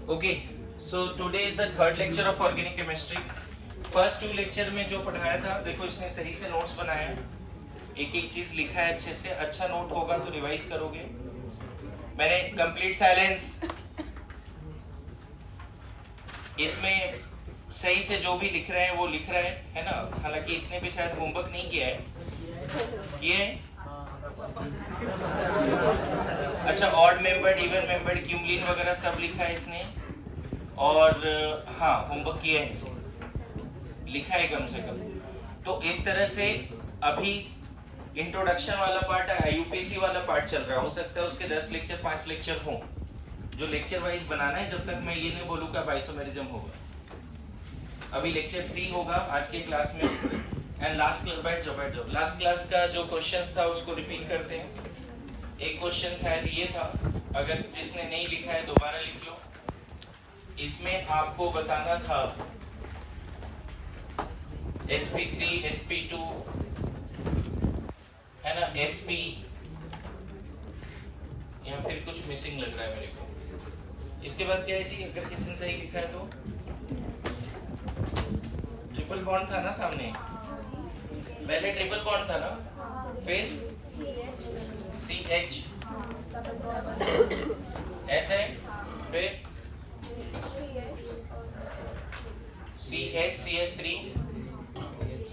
Okay, so today is the third lecture of organic chemistry. First 2 lecture में जो पढ़ाया था, देखो इसने सही से नोट्स बनाए हैं, एक एक चीज लिखा है अच्छे से। अच्छा नोट होगा तो रिवाइज करोगे। मैंने कंप्लीट साइलेंस, इसमें सही से जो भी लिख रहे हैं वो लिख रहे हैं, है ना। हालांकि इसने भी शायद होमवर्क नहीं किया है, किए हैं? अच्छा, ऑड मेंबर्ड, इवन मेंबर्ड, क्यूमलिन वगैरह सब लिखा है इसने। और हाँ, होमवर्क किया है, लिखा है कम से कम। तो इस तरह से अभी इंट्रोडक्शन वाला पार्ट है, यूपीएससी वाला पार्ट चल रहा है। हो सकता है उसके 10 लेक्चर 5 लेक्चर हो, जो लेक्चर वाइज बनाना है, जब तक मैं ये नहीं बोलूँगा आइसोमेरिज्म होगा। अभी लेक्चर 3 होगा आज के क्लास में। एंड लास्ट क्लास, बैठ जाओ। लास्ट क्लास का जो क्वेश्चंस था उसको रिपीट करते हैं। एक क्वेश्चन शायद ये था, अगर जिसने नहीं लिखा है दोबारा लिख लो। इसमें आपको बताना था sp3 sp2 है ना, sp, यहाँ फिर कुछ मिसिंग लग रहा है मेरे को। इसके बाद क्या है जी, अगर किसी ने सही लिखा है तो ट्रिपल बॉन्ड था ना सामने, पहले ट्रिपल बॉन्ड था ना, फिर CH ऐसे, फिर CH CH3।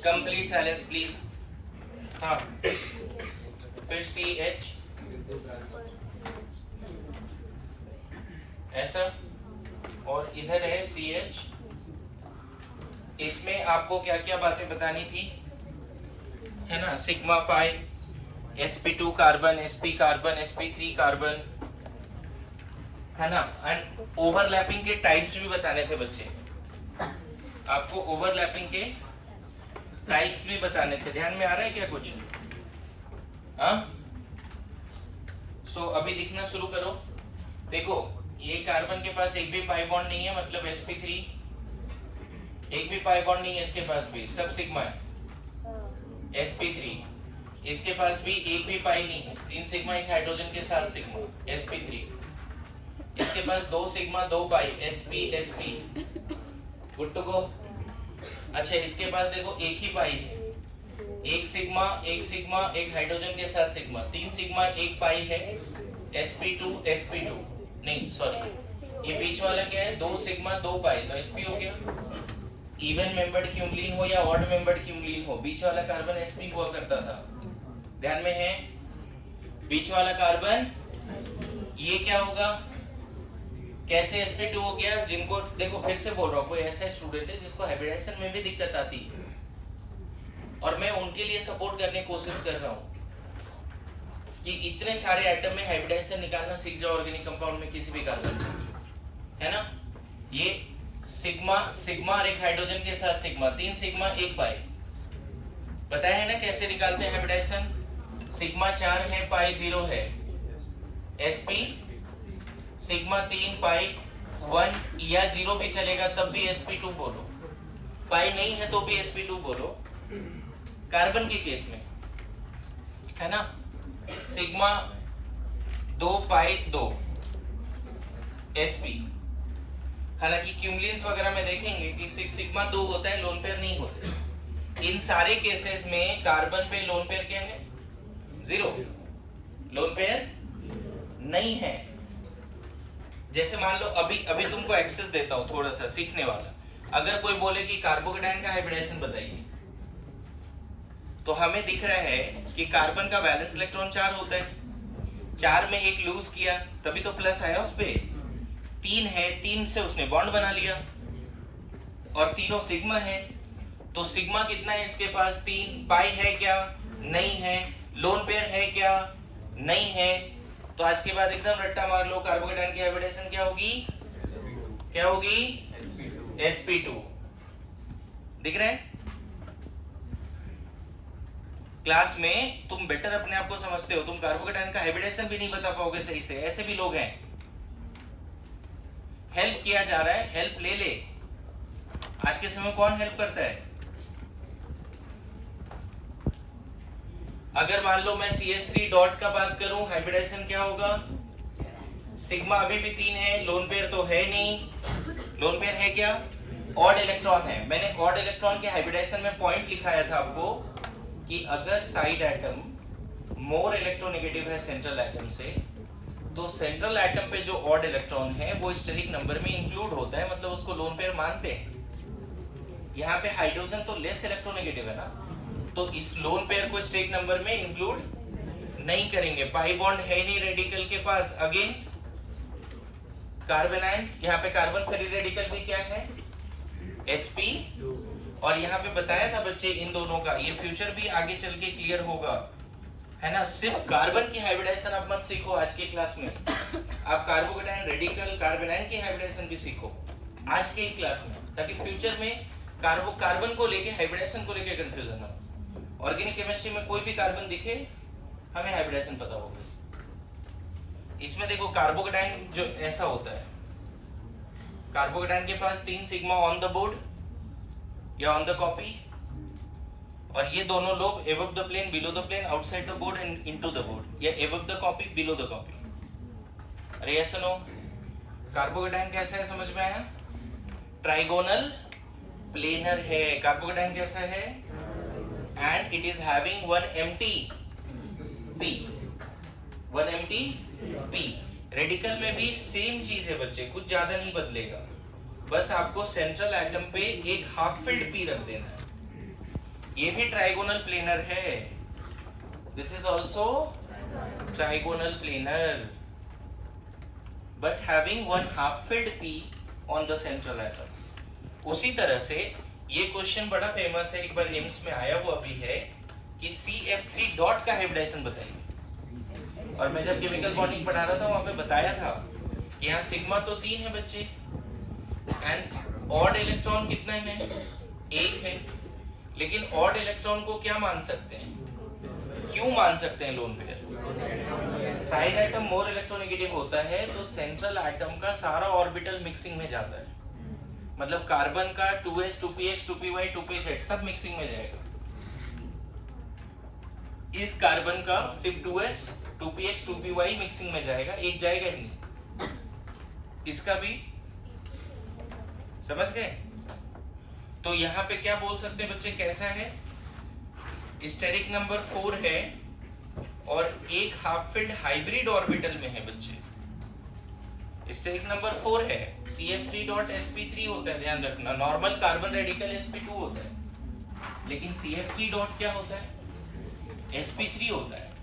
Complete silence please. हाँ, फिर CH ऐसा, और इधर है CH। इसमें आपको क्या क्या बातें बतानी थी, है ना। Sigma pi, sp2 carbon, sp carbon, sp3 carbon, है ना। एंड ओवरलैपिंग के टाइप्स भी बताने थे बच्चे आपको, ओवरलैपिंग के टाइप्स भी बताने थे। ध्यान में आ रहा है क्या कुछ? हाँ, सो अभी लिखना शुरू करो। देखो, ये कार्बन के पास एक भी पाई बॉन्ड नहीं है, मतलब sp3 एक भी पाई बॉन्ड नहीं है इसके पास भी, सब सिग्मा है। sp3 इसके पास भी एक भी पाई नहीं है, 3 सिग्मा एक हाइड्रोजन के साथ सिग्मा, sp3 इसके पास 2 sigma 2 pi, sp sp, good to go. अच्छा, इसके पास देखो एक ही पाई है, एक सिग्मा एक हाइड्रोजन के साथ सिग्मा, 3 सिग्मा एक पाई है, sp2 sp2, नहीं सॉरी, ये बीच वाला क्या है, 2 सिग्मा 2 पाई, तो sp हो गया। इवन मेंबर्ड क्यूमलिन हो या ऑड मेंबर्ड क्यूमलिन हो, बीच वाला कार्बन sp हुआ करता था, ध्यान में है। बीच वाला कार्बन ये क्या होगा, कैसे sp2 हो गया। जिनको देखो, फिर से बोल रहा हूँ, कोई ऐसा स्टूडेंट है जिसको हाइब्रिडाइजेशन में भी दिक्कत आती है, और मैं उनके लिए सपोर्ट करने की कोशिश कर रहा हूँ कि इतने सारे आइटम में हाइब्रिडाइजेशन निकालना सीख जाओ ऑर्गेनिक कंपाउंड में किसी भी कार्बन, है ना। ये सिग्मा और एक हाइड्रोजन के साथ सिग्मा, 3 सिग्मा एक पाई, पता है ना कैसे निकालते हैं हाइब्रिडाइजेशन। सिग्मा 4 है, पाई 0 है, sp सिग्मा 3 पाई 1 या 0 भी चलेगा, तब भी sp2 बोलो, पाई नहीं है तो भी sp2 बोलो, कार्बन के केस में, है ना। सिग्मा 2 पाई 2 sp। हालांकि क्यूमलिन्स वगैरह में देखेंगे कि सिग्मा 2 होता है, लोन पेयर नहीं होते। इन सारे केसेस में कार्बन पे लोन पेयर क्या है, 0, लोन पेयर नहीं है। जैसे मान लो अभी तुमको एक्सेस देता हूं थोड़ा सा सीखने वाला, अगर कोई बोले कि कार्बोकेटाइन का हाइब्रिडाइजेशन बताइए, तो हमें दिख रहा है कि कार्बन का वैलेंस इलेक्ट्रॉन 4 होता है, 4 में एक लूज किया तभी तो प्लस आया उस पे। 3 है, 3 से उसने बॉन्ड बना लिया, और तीनों सिग्मा है, तो सिग्मा कितना है इसके पास, 3। पाई है क्या, नहीं है। लोन पेयर है क्या, नहीं है। तो आज के बाद एकदम रट्टा मार लो, कार्बोकेटाइन की हाइब्रिडाइजेशन क्या होगी, sp2। दिख रहा है? क्लास में तुम बेटर अपने आप को समझते हो, तुम कार्बोकेटाइन का हाइब्रिडाइजेशन भी नहीं बता पाओगे सही से, ऐसे भी लोग हैं। हेल्प किया जा रहा है, हेल्प ले ले। आज के समय कौन हेल्प करता है? अगर मान लो मैं CH3 डॉट का बात करूं, हाइब्रिडाइजेशन क्या होगा, सिग्मा अभी भी 3 है, लोन पेयर तो है नहीं। लोन पेयर है क्या? ऑड इलेक्ट्रॉन है। मैंने ऑड इलेक्ट्रॉन के हाइब्रिडाइजेशन में पॉइंट लिखाया था आपको कि अगर साइड एटम मोर इलेक्ट्रोनेगेटिव है सेंट्रल एटम से, तो सेंट्रल एटम पे जो ऑड इलेक्ट्रॉन है वो स्टेरिक नंबर में इंक्लूड होता है, मतलब उसको लोन पेयर मानते हैं। यहाँ पे हाइड्रोजन तो लेस इलेक्ट्रोनेगेटिव है ना, तो इस लोन पेयर को स्टेरिक नंबर में इंक्लूड नहीं करेंगे। पाई बॉन्ड है नहीं रेडिकल के पास। अगेन कार्बन आयन, यहाँ पे कार्बन फ्री रेडिकल भी क्या है? sp। और यहाँ पे बताया था बच्चे इन दोनों का, ये फ्यूचर भी आगे चल के क्लियर होगा, है ना। सिर्फ कार्बन की हाइब्रिडाइजेशन आप मत सीखो आज के क्लास में, आप कार्बोकेटायन रेडिकल कार्बन आयन की हाइब्रिडाइजेशन भी सीखो आज के क्लास में, ताकि फ्यूचर में कार्बन को लेके हाइब्रिडाइजेशन को लेके कंफ्यूजन ना हो। ऑर्गेनिक केमिस्ट्री में कोई भी कार्बन दिखे हमें हाइब्रिडाइजेशन पता होगा। इसमें देखो कार्बोकेटायन जो ऐसा होता है, कार्बोकेटायन के पास 3 सिग्मा ऑन द बोर्ड या ऑन द कॉपी, और ये दोनों लोग above the plane, below the plane, outside the board and into the board, या above the copy, below the copy। अरे ये सुनो, कार्बोकेटायन कैसा है समझ में आया? ट्राइगोनल प्लेनर है। कार्बोकेटायन कैसा है? And it is having one empty P. Radical में भी सेम चीज है बच्चे, कुछ ज्यादा नहीं बदलेगा, बस आपको सेंट्रल एटम पे एक हाफ फिल्ड पी रख देना है। ये भी ट्राइगोनल प्लेनर है, this is also trigonal planar but having one half filled P on the central atom. उसी तरह से ये क्वेश्चन बड़ा फेमस है, एक बार एम्स में आया हुआ भी है कि CF3 डॉट का हाइब्रिडाइजेशन बताइए। और मैं जब केमिकल बॉन्डिंग पढ़ा रहा था वहां पे बताया था कि यहाँ सिग्मा तो 3 है बच्चे, एंड ऑड इलेक्ट्रॉन कितना है? 1 है। लेकिन ऑड इलेक्ट्रॉन को क्या मान सकते हैं, क्यों मान सकते हैं lone pair? Side atom more electronegative होता है तो सेंट्रल एटम का सारा ऑर्बिटल मिक्सिंग में जाता है, मतलब कार्बन का 2s 2px 2py 2pz सब मिक्सिंग में जाएगा। इस कार्बन का सिर्फ 2s 2px 2py मिक्सिंग में जाएगा, एक जाएगा ही नहीं। इसका भी समझ गए? तो यहाँ पे क्या बोल सकते हैं बच्चे, कैसा है? स्टेरिक नंबर 4 है और एक हाफ फिल्ड हाइब्रिड ऑर्बिटल में है बच्चे। स्टेरिक नंबर 4 है, CF3 डॉट sp3 होता है, ध्यान रखना। नॉर्मल कार्बन रेडिकल sp2 होता है, लेकिन CF3 डॉट क्या होता है? sp3 होता है।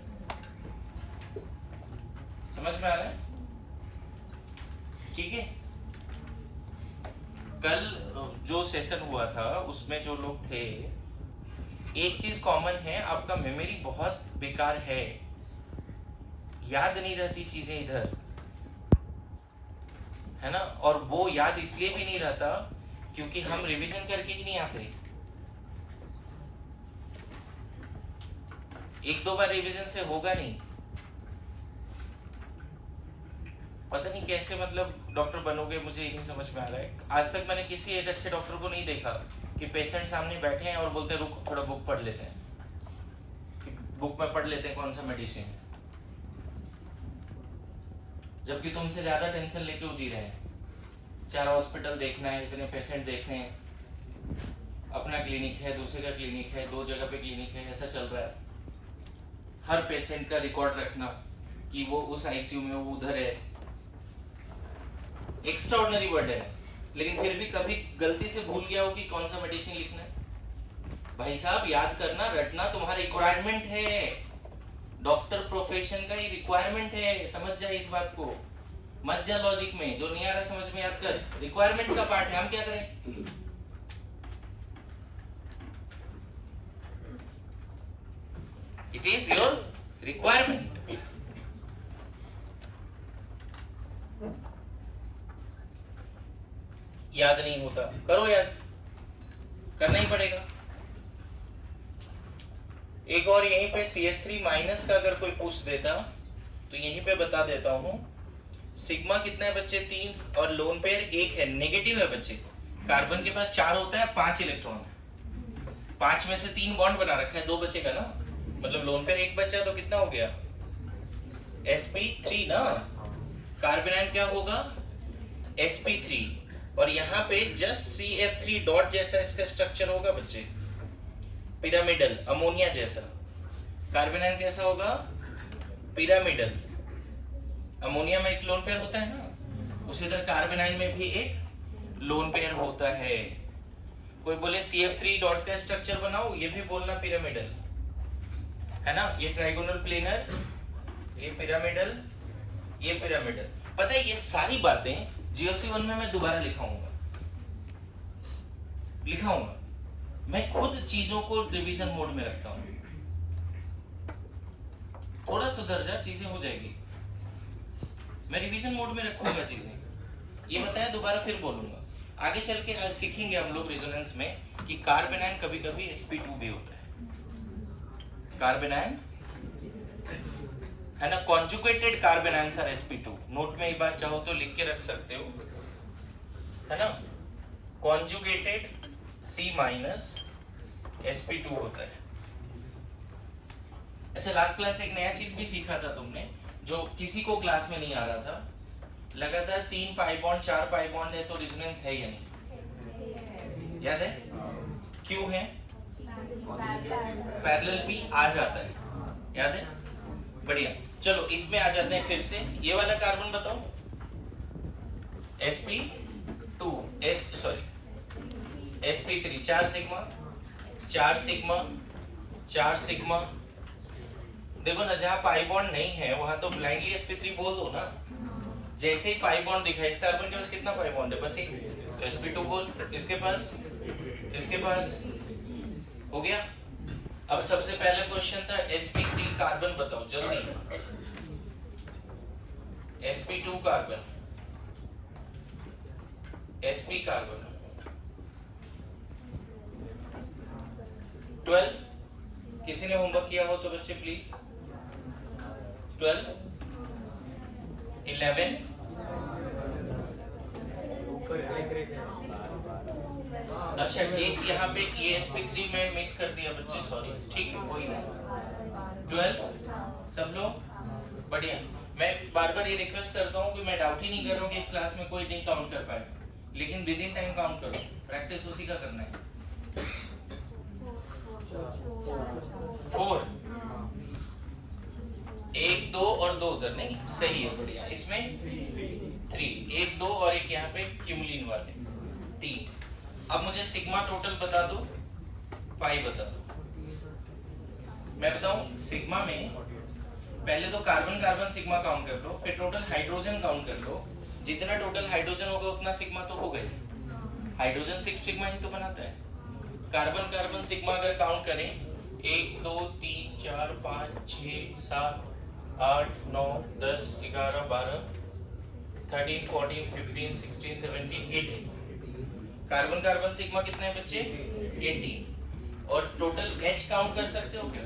समझ में आ रहा है? ठीक है। कल जो सेशन हुआ था उसमें जो लोग थे, एक चीज कॉमन है, आपका मेमोरी बहुत बेकार है, याद नहीं रहती चीजें इधर, है ना। और वो याद इसलिए भी नहीं रहता क्योंकि हम रिवीजन करके ही नहीं आते। एक दो बार रिवीजन से होगा नहीं। पता नहीं कैसे मतलब डॉक्टर बनोगे, मुझे नहीं समझ में आ रहा है। आज तक मैंने किसी एक अच्छे डॉक्टर को नहीं देखा कि पेशेंट सामने बैठे हैं और बोलते हैं रुक थोड़ा बुक पढ़ लेते हैं, कि बुक में पढ़ लेते हैं कौन सा मेडिसिन है, जबकि तुमसे ज्यादा टेंशन लेके वो जी रहे हैं। 4 हॉस्पिटल देखना है, इतने पेशेंट देखने हैं, अपना क्लिनिक है, दूसरे का क्लिनिक है, 2 जगह पे क्लिनिक है, ऐसा चल रहा है। हर पेशेंट का रिकॉर्ड रखना कि वो उस आईसीयू में, वो उधर है, एक्स्ट्राऑर्डिनरी बर्डन है। लेकिन फिर भी कभी गलती से भूल गया हो कि कौन सा मेडिसिन लिखना है। भाई साहब याद करना, रटना तुम्हारा रिक्वायरमेंट है, डॉक्टर प्रोफेशन का ही रिक्वायरमेंट है, समझ जाए इस बात को। मत जा लॉजिक में, जो नहीं आ रहा समझ में याद कर, रिक्वायरमेंट का पार्ट है। हम क्या करें? It is your requirement. याद नहीं होता, करो याद, करना ही पड़ेगा। एक और यहीं पे CH3 माइनस का अगर कोई पूछ देता तो यहीं पे बता देता हूं। सिग्मा कितना है बच्चे? 3, और लोन पेयर 1 है, नेगेटिव है बच्चे। कार्बन के पास 4 होता है, 5 इलेक्ट्रॉन है, 5 में से 3 बॉन्ड बना रखा है, 2 बचेगा ना, मतलब लोन पेयर 1 बचा तो कितना हो गया? sp3 ना, कार्बेनाइन क्या होगा, sp3, और यहाँ पे जस्ट CF3 डॉट जैसा इसका स्ट्रक्चर होगा बच्चे, पिरामिडल, अमोनिया जैसा। कार्बेनाइन कैसा होगा, पिरामिडल। अमोनिया में एक लोन पेयर होता है ना, उसी तरह कार्बेनाइन में भी एक लोन पेयर होता है। कोई बोले CF3 डॉट का स्ट्रक्चर बनाओ, ये भी बोलना पिरामिडल है ना। ये ट्राइगोनल प्लेनर, ये पिरामिडल, ये पिरामिडल। पता है ये सारी बातें GOC1 में मैं दोबारा लिखाऊंगा। मैं खुद चीजों को रिवीजन मोड में रखता हूँ। थोड़ा सुधर जा, चीजें हो जाएगी। मैं रिवीजन मोड में रखूंगा चीजें, ये बताया दोबारा फिर बोलूंगा। आगे चल के आज सीखेंगे हम लोग रेजोनेंस में कि कार्बेनाइन कभी कभी sp2 भी होता है। कार्बेनाइन है ना, कॉन्जुगेटेड कार्बेनाइन्स आर sp2। नोट में ये बात चाहो तो लिख के रख सकते हो, है ना। कॉन्जुगेटेड C माइनस sp2 होता है। अच्छा, लास्ट क्लास एक नया चीज भी सीखा था तुमने, जो किसी को क्लास में नहीं आ रहा था। लगातार 3 पाई बॉन्ड 4 पाई बॉन्ड है तो रेजोनेंस है या नहीं, याद है? क्यों है? पैरेलल भी आ जाता है, याद है? बढ़िया, चलो इसमें आ जाते हैं फिर से। ये वाला कार्बन बताओ, sp2 sp3, 4 sigma 4 sigma 4 sigma. देखो ना, जहां पाई बॉन्ड नहीं है वहां तो ब्लाइंडली sp3 बोल दो ना। जैसे ही पाई बॉन्ड दिखा, इस कार्बन के पास कितना पाई बॉन्ड है, बस एक, तो sp2 बोल। इसके पास हो गया। अब सबसे पहला क्वेश्चन था sp3 कार्बन बताओ जल्दी। sp2 carbon, sp carbon 12। किसी ने होमवर्क किया हो तो बच्चे प्लीज। 12 11 अच्छा, एक यहाँ पे ये sp3 में मिस कर दिया बच्चे, सॉरी। ठीक है, कोई नहीं। 12 सब लोग बढ़िया। मैं बार बार ये रिक्वेस्ट करता हूँ कि मैं डाउट ही नहीं कर रहा हूँ कि क्लास में कोई नहीं काउंट कर पाए, लेकिन विद इन टाइम काउंट करो। प्रैक्टिस उसी का करना है। 4 1 2 और 2 उधर नहीं, सही है, बढ़िया। इसमें 3 1 2 और एक यहाँ पे क्यूमुलिन वाले 3। अब मुझे सिग्मा टोटल बता दो, पाई बता दो। मैं बताऊं सिग्मा में, पहले तो कार्बन कार्बन सिग्मा काउंट कर लो, फिर टोटल हाइड्रोजन काउंट कर लो। जितना टोटल हाइड्रोजन होगा उतना सिग्मा तो हो गई। हाइड्रोजन 6 सिग्मा ही तो बनाता है। कार्बन कार्बन सिग्मा अगर काउंट करें, 1 2 3 4 5 6 7 8 9 10 11 12 13 14 15 16 17 18। कार्बन कार्बन सिग्मा कितने हैं बच्चे? 18। और टोटल H काउंट कर सकते हो क्या?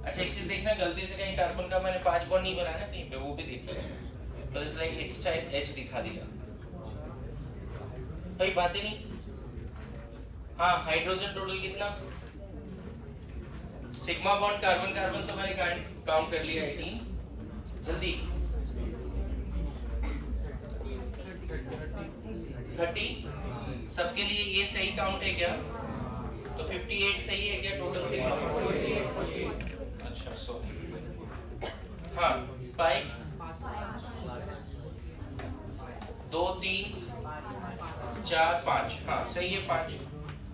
अच्छा, एक चीज देखना, गलती से कहीं कार्बन का मैंने 5 बॉन्ड नहीं बनाया कहीं पे, वो भी देखिए। तो इस लाइक H टाइप H दिखा दिया, कोई बात ही नहीं। हाँ, हाइड्रोजन टोटल कितना? सिग्मा बॉन्ड कार्बन कार्बन तो मैंने काउंट कर लिया 18। जल्दी 30। सबके लिए ये सही काउंट है क्या? तो 58 सही है क्या टोटल सिग्मा? अच्छा, सॉरी। हाँ, पाई 2 3 4 5, हाँ सही है 5।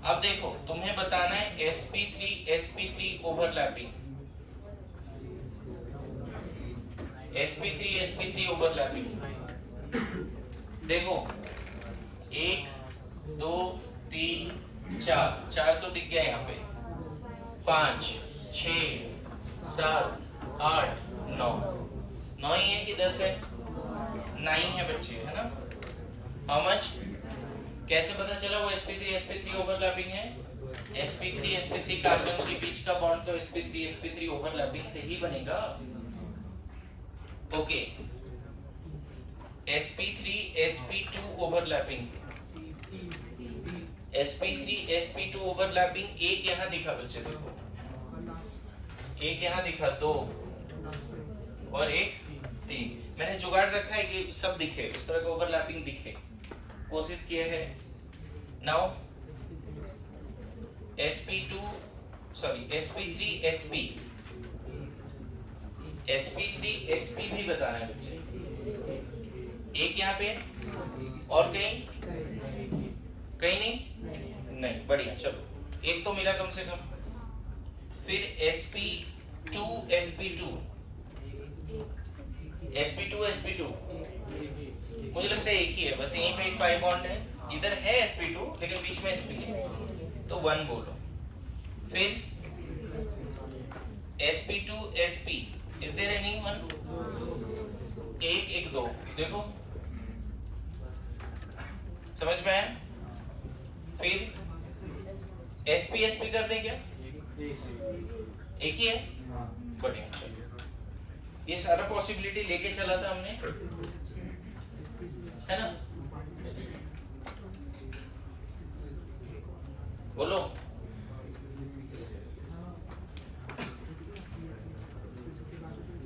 अब देखो, तुम्हें बताना है sp3 ओवरलैपिंग, sp3 ओवरलैपिंग। देखो 1 2 3 4 तो दिख गया यहाँ पे, 5 6 7 8 9 ही है कि 10 है? 9 है बच्चे, है ना। How much? कैसे पता चला वो sp3 ओवरलैपिंग है? sp3 कार्बन के बीच का बॉन्ड तो sp3 ओवरलैपिंग से ही बनेगा। Okay, sp3 overlapping, sp3 overlapping. एक यहाँ दिखा बच्चे, देखो एक यहाँ दिखा 2 और एक 3। मैंने जुगाड़ रखा है कि सब दिखे, उस तरह का ओवरलैपिंग दिखे, कोशिश किया है। Now sp2 sorry sp3 sp sp3 sp भी बताना है बच्चे। एक यहाँ पे और कहीं कहीं नहीं, बढ़िया, चलो एक तो मिला कम से कम। फिर sp2 sp2 मुझे लगता है एक ही है, बस यहीं पे एक पाई बॉन्ड है, इधर है sp2 लेकिन बीच में sp तो 1 बोलो। फिर sp2 sp is there anyone? एक दो, देखो समझ में आया? फिर sp sp कर दें क्या? एक ही है, बढ़िया। ये सारा पॉसिबिलिटी लेके चला था हमने, है ना? बोलो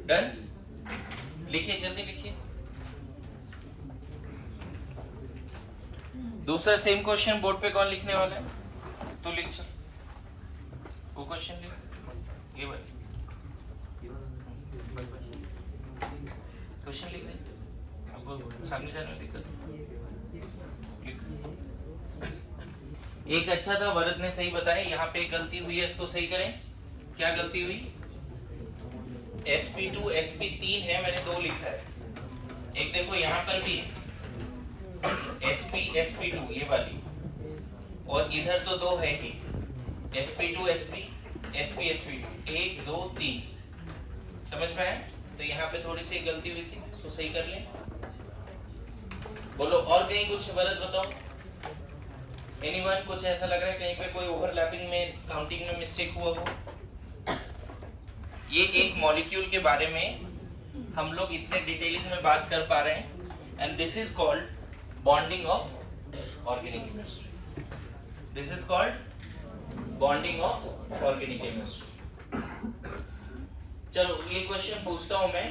डन? लिखिए, जल्दी लिखिए। दूसरा सेम क्वेश्चन बोर्ड पे कौन लिखने वाला है? तो लिख चल, वो क्वेश्चन लिख, ये वाला क्वेश्चन लिख दे, आपको सामने जाने में दिक्कत। एक अच्छा था, वरद ने सही बताया, यहाँ पे गलती हुई है, इसको सही करें। क्या गलती हुई? sp2 sp3 है, मैंने 2 लिखा है। एक देखो यहाँ पर भी sp sp2 ये वाली, और इधर तो 2 है ही, sp2 sp sp sp2 1 2 3, समझ में आया? तो यहाँ पे थोड़ी सी गलती हुई थी, इसको सही कर लें। बोलो और कहीं कुछ वरद बताओ। एनीवन कुछ ऐसा लग रहा है कहीं पे कोई ओवरलैपिंग में, काउंटिंग में मिस्टेक हुआ हो? ये एक मॉलिक्यूल के बारे में हम लोग इतने डिटेलिंग में बात कर पा रहे हैं, and this is called bonding of organic chemistry. This is called bonding of organic chemistry. चलो ये क्वेश्चन पूछता हूं मैं,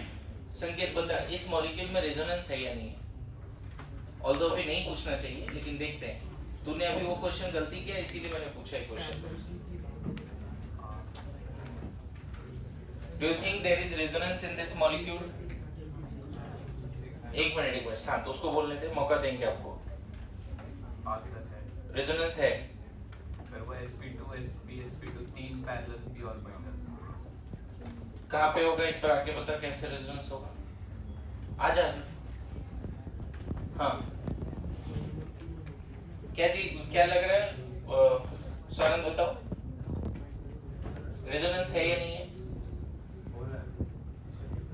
संकेत बता, इस मॉलिक्यूल में रेजोनेंस है या नहीं है? ऑल्दो अभी नहीं पूछना चाहिए, लेकिन देखते हैं। तूने अभी वो क्वेश्चन गलती किया, इसीलिए मैंने पूछा है question. Do you think there is resonance in this molecule? एक मिनट शांत, उसको बोलने दे, मौका देंगे आपको। रेजोनेंस है, वो sp2 sp sp2 3 parallel p orbital. कहाँ पे होगा? एक बार आके बता कैसे रेजोनेंस होगा। आजा। हाँ क्या चीज, क्या लग रहा है स्वानंद, बताओ रेजोनेंस है या नहीं है?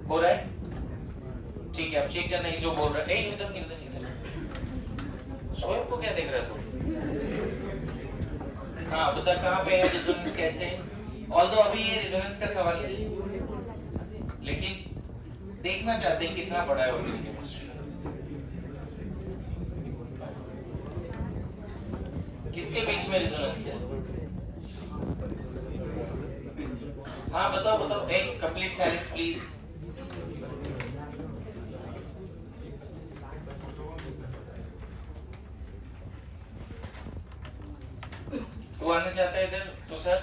हो रहा है, ठीक है, अब चेक करना है जो बोल रहा है। इधर स्वयं को क्या देख रहा है तू? हाँ बता कहाँ पे है रेजोनेंस, कैसे? ऑल्दो अभी ये रेजोनेंस का सवाल है, लेकिन देखना चाहते हैं कितना बड़ा है ऑर्गेनिक केमिस्ट्री। किसके बीच में रेजोनेंस है? हाँ बताओ बताओ, एक कंप्लीट साइलेंस प्लीज। तू आना चाहता है इधर? तो सर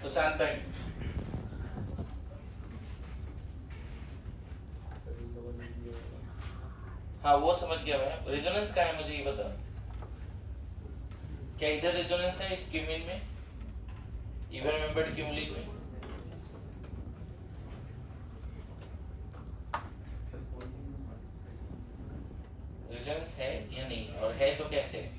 तो शांत बैठ। हाँ वो समझ गया मैं, रेजोनेंस का है, मुझे ये बता, क्या इधर रेजोनेंस है इस क्यूमिन में, इवन मेंबर्ड क्यूमुलिन में? रेजोनेंस है या नहीं, और है तो कैसे?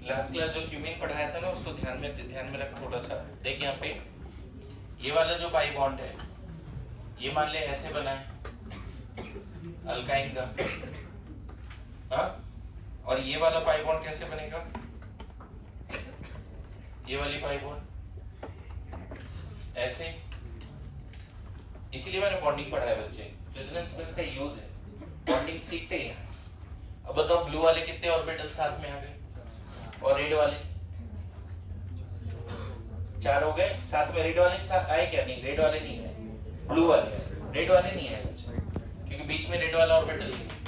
लास्ट क्लास जो क्यूमिन पढ़ाया था ना, उसको ध्यान में रख थोड़ा सा। देख यहाँ पे ये वाला जो पाई बॉन्ड है, ये मान ले ऐसे बना है अल्काइन का, हाँ? और ये वाला पाई बॉन्ड कैसे बनेगा? ये वाली पाई बॉन्ड ऐसे। इसीलिए मैंने बॉन्डिंग पढ़ाया बच्चे, रेजोनेंस में इसका यूज है, बॉन्डिंग सीखते हैं। अब बताओ ब्लू वाले कितने ऑर्बिटल साथ में आ गए, और रेड वाले 4 हो गए साथ में। रेड वाले साथ आए क्या? नहीं, रेड वाले नहीं आए। ब्लू वाले, रेड वाले नहीं है क्योंकि बीच में रेड वाला ऑर्बिटल नहीं है।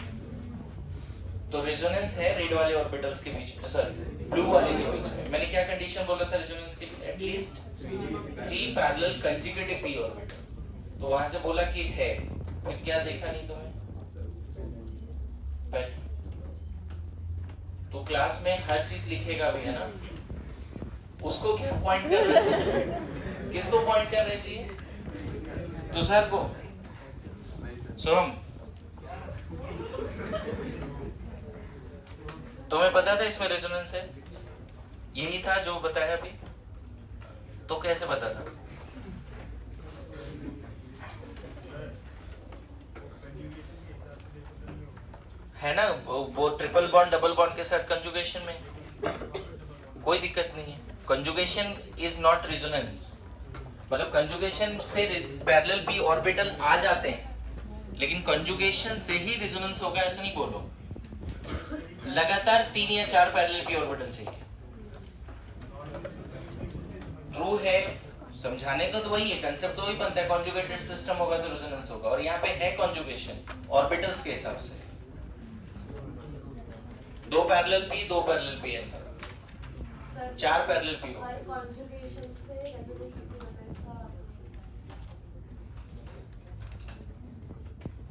तो रेजोनेंस है रेड वाले ऑर्बिटल्स के बीच में, सॉरी ब्लू वाले के बीच में। मैंने क्या कंडीशन बोला था रेजोनेंस के लिए? At least 3 parallel conjugative p orbital. तो वहां से बोला कि है, फिर क्या देखा नहीं तुम्हें? बैठ। तो क्लास में हर चीज लिखेगा भी, है ना? उसको क्या पॉइंट कर रहे थे? किसको पॉइंट कर रहे थे? तुषार को? सोहम, तुम्हें पता था इसमें रेजोनेंस है? यही था जो बताया अभी? तो कैसे पता था? है ना, वो ट्रिपल बॉन्ड डबल बॉन्ड के साथ कंजुगेशन में कोई दिक्कत नहीं है। कंजुगेशन इज नॉट रेजोनेंस, मतलब कंजुगेशन से पैरेलल p ऑर्बिटल आ जाते हैं, लेकिन कंजुगेशन से ही रेजोनेंस होगा ऐसा नहीं बोलो। लगातार 3 या 4 पैरेलल p ऑर्बिटल चाहिए। ट्रू है, समझाने का तो वही है, कंसेप्ट तो वही बनता है, कंजुगेटेड सिस्टम होगा तो रेजोनेंस होगा। और यहाँ पे है कंजुगेशन ऑर्बिटल्स के हिसाब से, 2 पैरेलल p 2 पैरेलल p ऐसा, 4 पैरेलल p होगा। कंजुगेशन से रेजोनेंस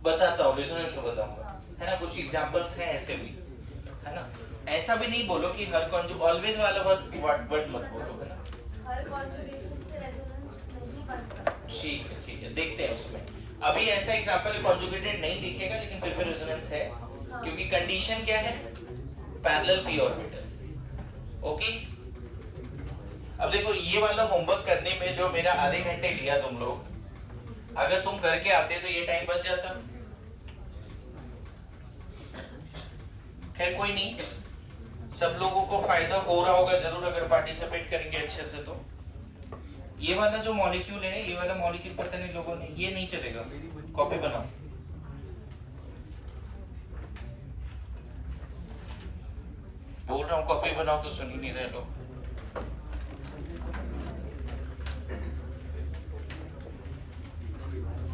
बताता हूँ, रेजोनेंस बताऊंगा, है ना? कुछ एग्जांपल्स हैं ऐसे भी, है ना? ऐसा भी नहीं बोलो कि हर ऑलवेज वाला वर्ड मत बोलो, है ना? हर कंजुगेशन से रेजोनेंस नहीं बन सकता। ठीक है, देखते हैं उसमें। अभी ऐसा एग्जांपल कंजुगेटेड नहीं दिखेगा, लेकिन फिर रेजोनेंस है, क्योंकि कंडीशन क्या है? Parallel p orbital. ओके, अब देखो ये वाला होमवर्क करने में जो मेरा आधे घंटे लिया तुम लोग, अगर तुम करके आते तो ये टाइम बच जाता। खैर कोई नहीं, सब लोगों को फायदा हो रहा होगा जरूर अगर पार्टिसिपेट करेंगे अच्छे से। तो ये वाला जो मॉलिक्यूल है, ये वाला मॉलिक्यूल पता नहीं लोगों ने, ये नहीं चलेगा, कॉपी बनाओ। बोल रहा हूँ कॉपी बनाओ तो सुन ही नहीं रहे लोग।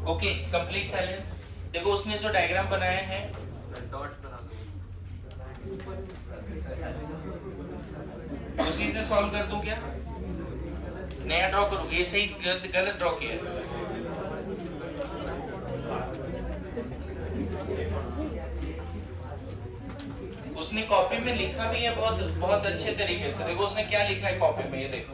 Okay, complete silence. देखो उसने जो डायग्राम बनाया है, डॉट्स बना दो। उसी से सॉल्व कर दूं क्या? नया ड्रॉ करूं? ये सही गलत ड्रॉ किया है। उसने कॉपी में लिखा भी है बहुत बहुत अच्छे तरीके से। देखो उसने क्या लिखा है कॉपी में, ये देखो।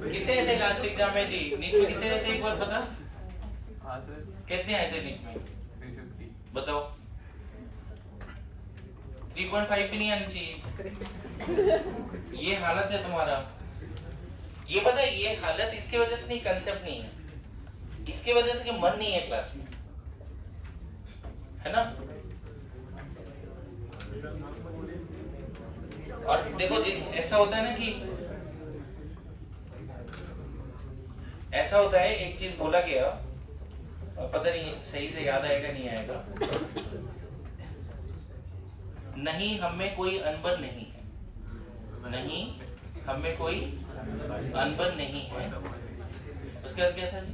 कितने आए थे लास्ट एग्जाम में जी? नीट में कितने आए थे एक बार पता? हाँ सर, कितने आए थे नीट में? 350। बताओ। 3.5 भी नहीं आनी चाहिए। ये हालत है तुम्हारा। ये पता है, ये हालत इसके वजह से नहीं, कंसेप्ट नहीं है, इसके वजह से कि मन नहीं है क्लास में, है ना? और देखो जी, ऐसा होता है ना कि ऐसा होता है, एक चीज बोला गया, पता नहीं सही से याद आएगा नहीं आएगा। नहीं हम में कोई अनबन नहीं है, नहीं हम में कोई अनबन नहीं है। उसके बाद क्या था जी?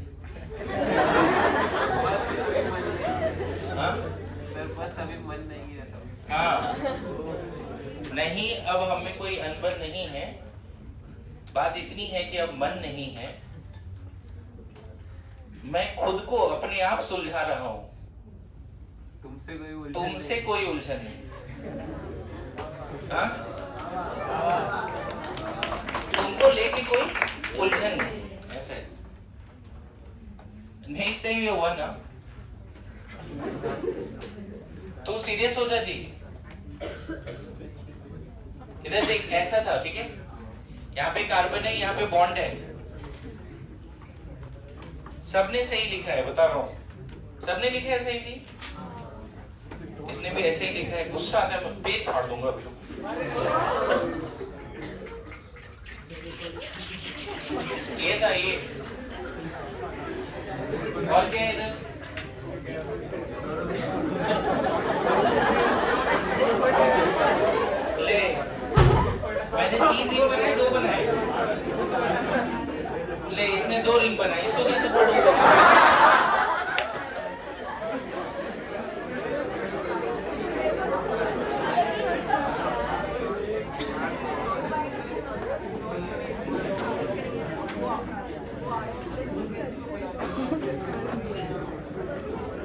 हाँ? सर बस अभी मन नहीं है सब। हाँ, नहीं अब हम में कोई अनबन नहीं है। बात इतनी है कि अब मन नहीं है, मैं खुद को अपने आप सुलझा रहा हूं। तुमसे कोई उलझन नहीं। हाँ? तुमको लेके कोई उलझन नहीं, ऐसे नहीं सही ये हुआ ना? तू सीरियस हो जा जी। इधर देख, ऐसा था, ठीक है? यहाँ पे कार्बन है, यहाँ पे बॉन्ड है। सबने सही लिखा है, बता रहा हूँ, सबने लिखा है सही जी। इसने भी ऐसे ही लिखा है। गुस्सा आता है, पेज फाड़ दूंगा अभी। ये था ये, और क्या है इधर? ले, मैंने 3 रिंग बनाए 2 बनाए। ले इसने 2 रिंग बनाए, इसको कैसे पढ़ूंगा?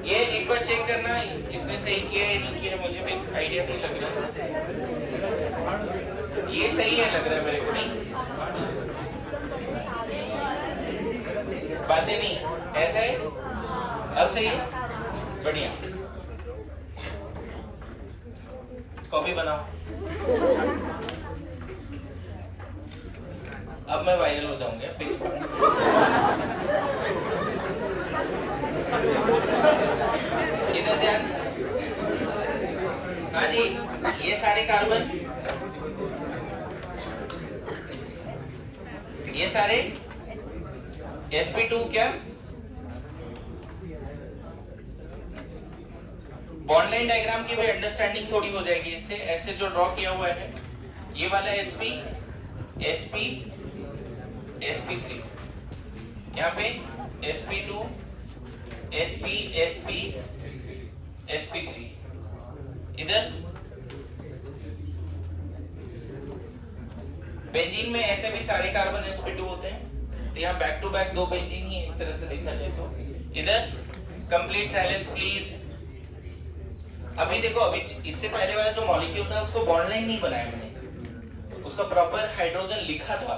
ये एक बार चेक करना इसने सही किया है नहीं किया, मुझे भी आइडिया नहीं लग रहा। ये सही है लग रहा है मेरे को, नहीं बातें नहीं ऐसा है। अब सही है, बढ़िया। कॉपी बनाओ। अब मैं वायरल हो जाऊंगा फेसबुक पे। इधर ध्यान। हाँ जी, ये सारे कार्बन, ये सारे sp2 क्या बॉन्ड लाइन डायग्राम की भी अंडरस्टैंडिंग थोड़ी हो जाएगी इससे। ऐसे जो ड्रॉ किया हुआ है ये वाला sp sp sp3, यहाँ पे sp2 sp sp sp3, इधर बेंजीन में ऐसे भी सारे कार्बन sp2 होते हैं, तो यहाँ बैक टू बैक 2 बेंजीन ही एक तरह से देखा जाए तो। इधर कंप्लीट साइलेंस प्लीज। अभी देखो, अभी इससे पहले वाला जो मॉलिक्यूल था उसको बॉन्ड लाइन नहीं बनाया मैंने, उसका प्रॉपर हाइड्रोजन लिखा था,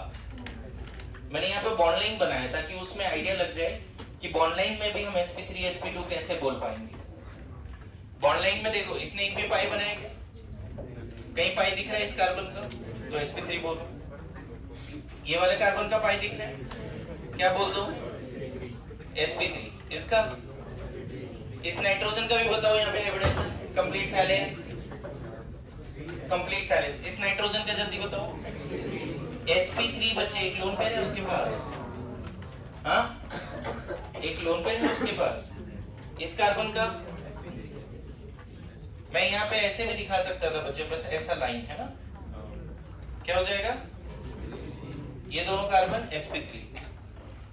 मैंने यहाँ पे बॉन्ड लाइन बनाया ताकि उसमें आइडिया लग जाए कि बॉन्ड लाइन में भी हम sp3 sp2 कैसे बोल पाएंगे। बॉन्ड लाइन में देखो इसने एक भी पाई बनाया क्या? कहीं पाई दिख रहा है इस कार्बन का? तो sp3 बोलो। ये वाले कार्बन का पाई दिख रहा है, क्या बोल दो? sp3। इसका, इस नाइट्रोजन का भी बताओ यहाँ पे evidence. Complete silence, complete silence. इस नाइट्रोजन का जल्दी बताओ। sp3 बच्चे एक लोन पेयर है उसके पास, हाँ एक लोन पेयर है उसके पास। इस कार्बन का मैं यहाँ पे ऐसे भी दिखा सकता था बच्चे, बस ऐसा लाइन है ना, क्या हो जाएगा? ये दोनों कार्बन sp3।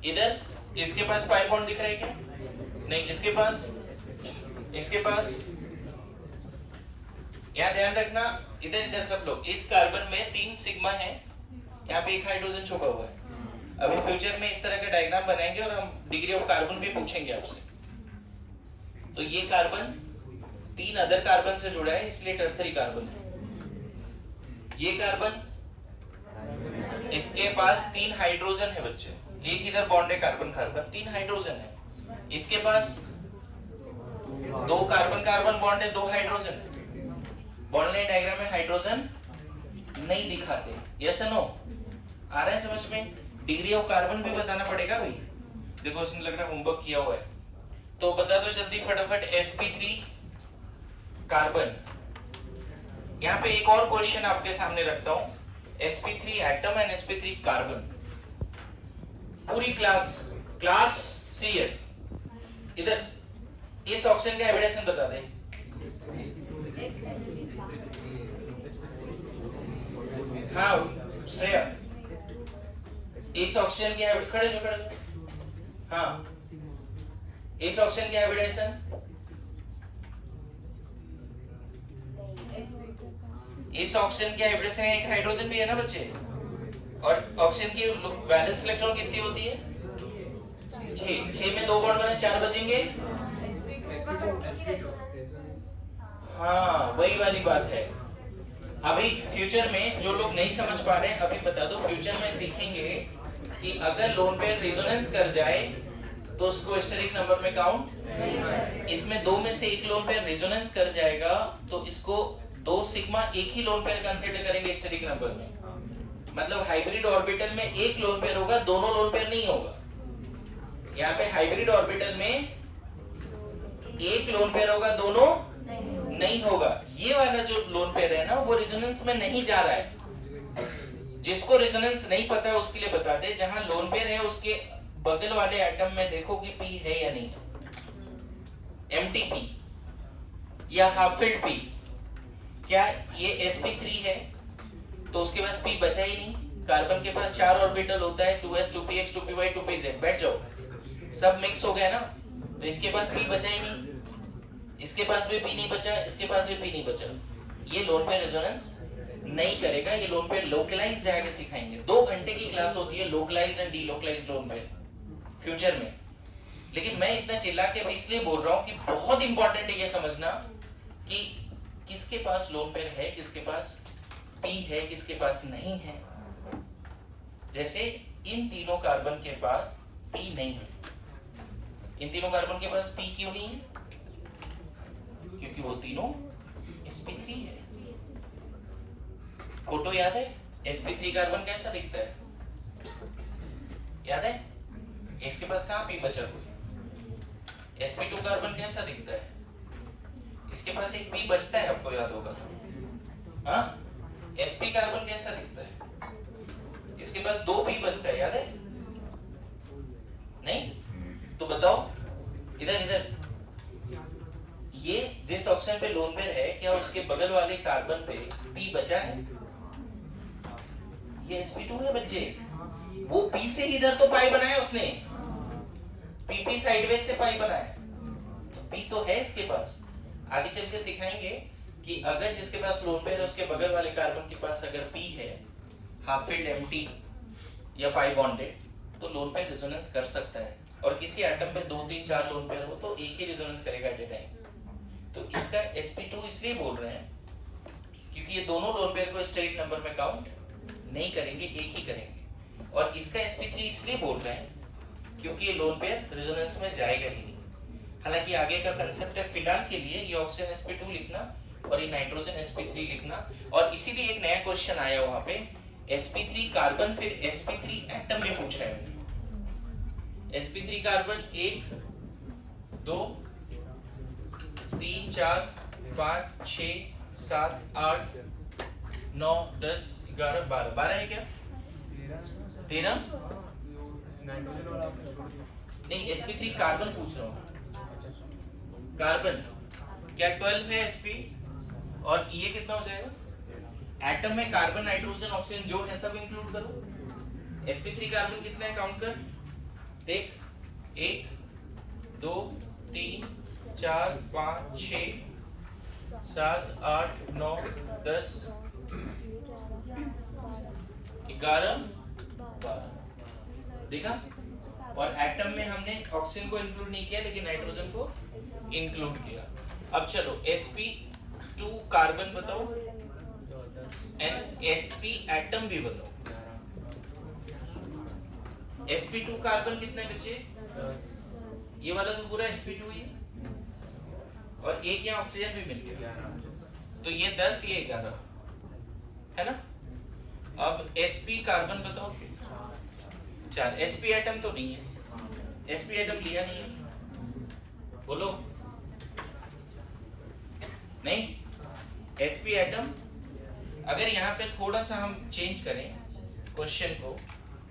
इधर इसके पास पाई बॉन्ड दिख रहा है क्या? नहीं, इसके पास यहाँ ध्यान रखना, इधर सब लोग, इस कार्बन में 3 सिग्मा है, यहाँ पे एक हाइड्रोजन छुपा हुआ है। अभी फ्यूचर में इस तरह का डायग्राम बनाएंगे और हम डिग्री ऑफ कार्बन भी पूछेंगे आपसे। तो ये कार्बन 3 अदर कार्बन से जुड़ा है, इसलिए टर्सरी कार्बन है। ये कार्बन, इसके पास 3 हाइड्रोजन है बच्चे, एक इधर बॉन्ड है कार्बन कार्बन, 3 हाइड्रोजन है। इसके पास 2 कार्बन कार्बन बॉन्ड है, 2 हाइड्रोजन है। बॉन्ड लाइन डायग्राम में हाइड्रोजन नहीं दिखाते। Yes no? आ रहा है समझ में? डिग्री ऑफ कार्बन भी बताना पड़ेगा भाई। देखो उसने लग रहा है होमवर्क किया हुआ है, तो बता दो जल्दी फटाफट। sp3 carbon. यहाँ पे एक और क्वेश्चन आपके सामने रखता हूं, sp3 atom and sp3 carbon. पूरी क्लास सी है। इधर इस ऑक्सीजन का एविडेंस बता दे। हाँ श्रेया, इस ऑक्सीजन की खड़े जो हाँ, इस ऑक्सीजन की एविडेंस इस ऑक्सीजन की एविडेंस में एक हाइड्रोजन भी है ना बच्चे, और ऑक्सीजन की वैलेंस इलेक्ट्रॉन कितनी होती है? 6 में 2 बॉन्ड बने, 4 बचेंगे। हाँ वही वाली बात है। अभी फ्यूचर में जो लोग नहीं समझ पा रहे हैं, अभी बता दो, फ्यूचर में सीखेंगे कि अगर लोन पेयर रेजोनेंस कर जाए तो उसको स्टेरिक नंबर में काउंट, इसमें 2 में से एक लोन पेयर रेजोनेंस कर जाएगा तो इसको 2 सिग्मा एक ही लोन पेयर कंसीडर करेंगे स्टेरिक नंबर में। मतलब हाइब्रिड ऑर्बिटल में एक लोन पेयर होगा, दोनों लोन पेयर नहीं होगा। यहाँ पे हाइब्रिड ऑर्बिटल में एक लोन पेयर होगा, दोनों नहीं होगा। ये वाला जो लोन पेयर है ना, वो रेजोनेंस में नहीं जा रहा है। जिसको रेजोनेंस नहीं पता उसके लिए बता दे, जहां लोन पेयर है उसके बगल वाले एटम में देखो कि पी है या नहीं, एम्प्टी पी या हाफ फिल्ड पी। क्या ये sp3 है? तो उसके पास p बचा ही नहीं। कार्बन के पास 4 ऑर्बिटल होता है, 2s 2px 2py 2pz। बैठ जाओ, सब मिक्स हो गया ना, तो इसके पास p बचा ही नहीं, इसके पास भी p नहीं बचा, इसके पास भी p नहीं बचा। ये लोन पेयर रेजोनेंस नहीं करेगा। ये लोन पेयर लोकलाइज्ड आगे सिखाएंगे। 2 घंटे की क्लास होती है localised and delocalised lone pair future में। लेकिन मैं इतना चिल्ला के अभी इसलिए बोल रहा हूँ कि बहुत इंपॉर्टेंट है ये समझना कि किसके पास लोन पेयर है, किसके पास p है, किसके पास नहीं है। जैसे इन तीनों कार्बन के पास p नहीं है। इन तीनों कार्बन के पास p क्यों नहीं है? क्योंकि वो तीनों sp3 है। फोटो याद है? sp3 कार्बन कैसा दिखता है? याद है? इसके पास कहाँ p बचा हुआ? sp2 कार्बन कैसा दिखता है? इसके पास एक p बचता है, आपको याद होगा तो। हाँ? sp कार्बन कैसा दिखता है? इसके पास 2 p बचता है, याद है? नहीं? तो बताओ, इधर इधर, ये जिस ऑक्सीजन पे लोन पेयर है, क्या उसके बगल वाले कार्बन पे p बचा है? ये sp2 है बच्चे। वो p से इधर तो पाई बनाया उसने, pp साइडवेज से पाई बनाया, तो p तो है इसके पास। आगे चल के सिखाएंगे कि अगर जिसके पास लोन पेयर है उसके बगल वाले कार्बन के पास अगर p है, हाफ फिल्ड एम्प्टी या पाई बॉन्डेड, तो लोन पेयर रेजोनेंस कर सकता है। और किसी एटम पे 2 3 4 लोन पेयर हो तो एक ही रेजोनेंस करेगा एट ए टाइम। तो इसका sp2 इसलिए बोल रहे हैं क्योंकि ये दोनों लोन पेयर को स्ट्रेट नंबर में काउंट नहीं करेंगे, एक ही करेंगे। और इसका sp3 इसलिए बोल रहे हैं क्योंकि ये लोन पेयर रेजोनेंस में जाएगा ही नहीं। हालांकि आगे का कंसेप्ट है, फिलहाल के लिए ये ऑक्सीजन sp2 लिखना और ये नाइट्रोजन sp3 लिखना। और इसीलिए एक नया क्वेश्चन आया वहां पे, sp3 कार्बन फिर sp3 एटम में पूछ रहे हैं। sp3 कार्बन 1 2 3 4 5 6 7 8 9 10 11 12 12 है क्या? 13 नहीं, sp3 कार्बन पूछ रहा हूँ। कार्बन क्या 12 है sp, और ये कितना हो जाएगा? एटम में कार्बन नाइट्रोजन ऑक्सीजन जो है सब इंक्लूड करो। sp3 कार्बन कितना है काउंट कर देख, 1 2 3 4 5 6 7 8 9 10 11 12 देखा। और एटम में हमने ऑक्सीजन को इंक्लूड नहीं किया लेकिन नाइट्रोजन को इंक्लूड किया। अब चलो sp2 कार्बन बताओ एंड sp एटम भी बताओ। sp2 कार्बन कितने बचे? ये वाला तो पूरा sp2 ही है, और एक यहाँ ऑक्सीजन भी मिल गया, तो ये 10 ये 11 है ना। अब sp कार्बन बताओ 4। sp एटम तो नहीं है, sp एटम लिया नहीं है, बोलो नहीं। sp एटम अगर यहाँ पे थोड़ा सा हम चेंज करें क्वेश्चन को,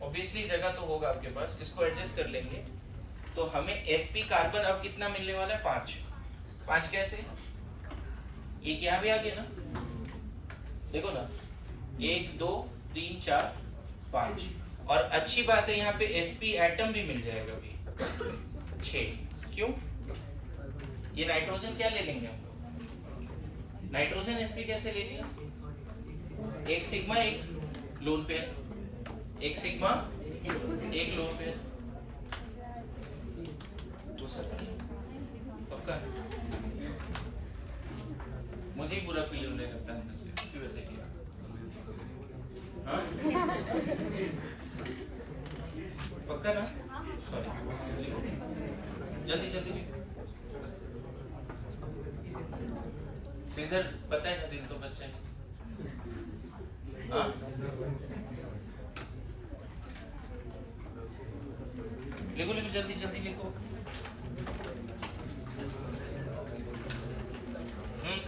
ऑब्वियसली जगह तो होगा आपके पास, इसको एडजस्ट कर लेंगे, तो हमें sp कार्बन अब कितना मिलने वाला है? 5। 5 कैसे? एक यहाँ भी आ गया ना, देखो ना, 1 2 3 4 5। और अच्छी बात है यहाँ पे sp एटम भी मिल जाएगा अभी 6। क्यों? ये नाइट्रोजन क्या ले लेंगे हम लोग? नाइट्रोजन sp कैसे ले लिया? एक सिग्मा एक लोन पेयर, एक सिग्मा एक लोन पेयर। पक्का? मुझे ही बुरा फील होने लगता है क्यों वैसे किया? हाँ? पक्का ना? सॉरी, जल्दी जल्दी लिखो। श्रीधर पता है ना, दिल तो बच्चा है। हाँ? लिखो लिखो जल्दी जल्दी लिखो।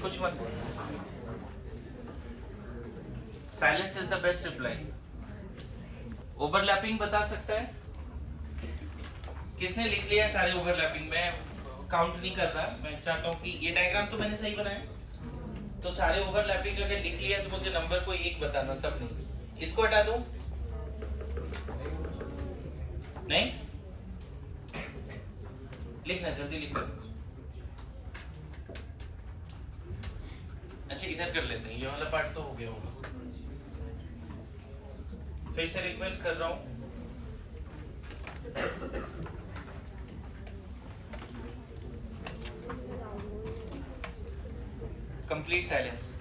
कुछ मत बोलो। Silence is the best reply. Overlapping बता सकता है? किसने लिख लिया सारे ओवरलैपिंग? मैं काउंट नहीं कर रहा, मैं चाहता हूँ कि ये डायग्राम तो मैंने सही बनाया, तो सारे ओवरलैपिंग अगर लिख लिया तो मुझे नंबर को एक बताना, सब नहीं। इसको हटा दूं? नहीं, लिखना जल्दी लिखो। अच्छा इधर कर लेते हैं, ये वाला पार्ट तो हो गया होगा। फिर से रिक्वेस्ट कर रहा हूं, complete silence.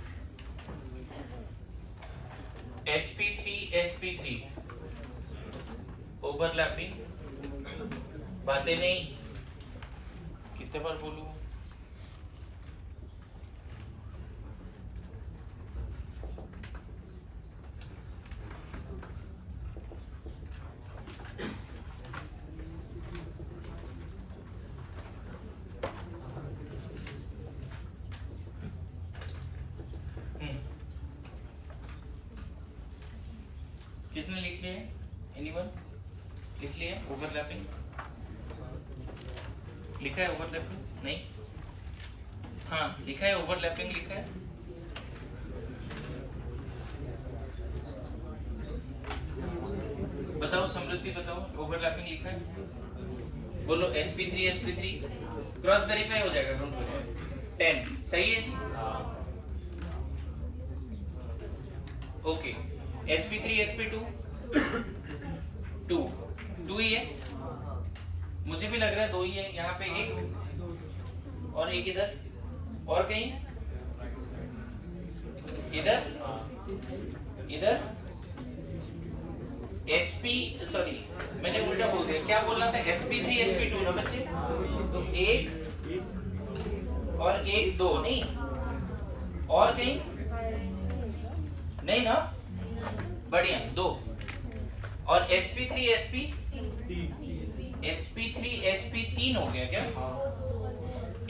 sp3 sp3 overlapping, बातें नहीं, कितने बार बोलूं? किसने लिख लिया है? एनीवन लिख लिया है? ओवरलैपिंग लिखा है? ओवरलैपिंग नहीं? हाँ लिखा है, ओवरलैपिंग लिखा है। बताओ समृद्धि, बताओ ओवरलैपिंग लिखा है? बोलो sp3 sp3 क्रॉस वेरीफाई हो जाएगा। Don't worry. 10 सही है जी? ओके। sp3 sp2 2 ही है, मुझे भी लग रहा है 2 ही है। यहाँ पे एक और एक इधर, और कहीं इधर इधर sp सॉरी मैंने उल्टा बोल दिया, क्या बोलना था? sp3 sp2 ना बच्चे, तो एक और एक, 2 नहीं, और कहीं नहीं ना, बढ़िया 2। और sp3 sp3 sp3 हो गया क्या?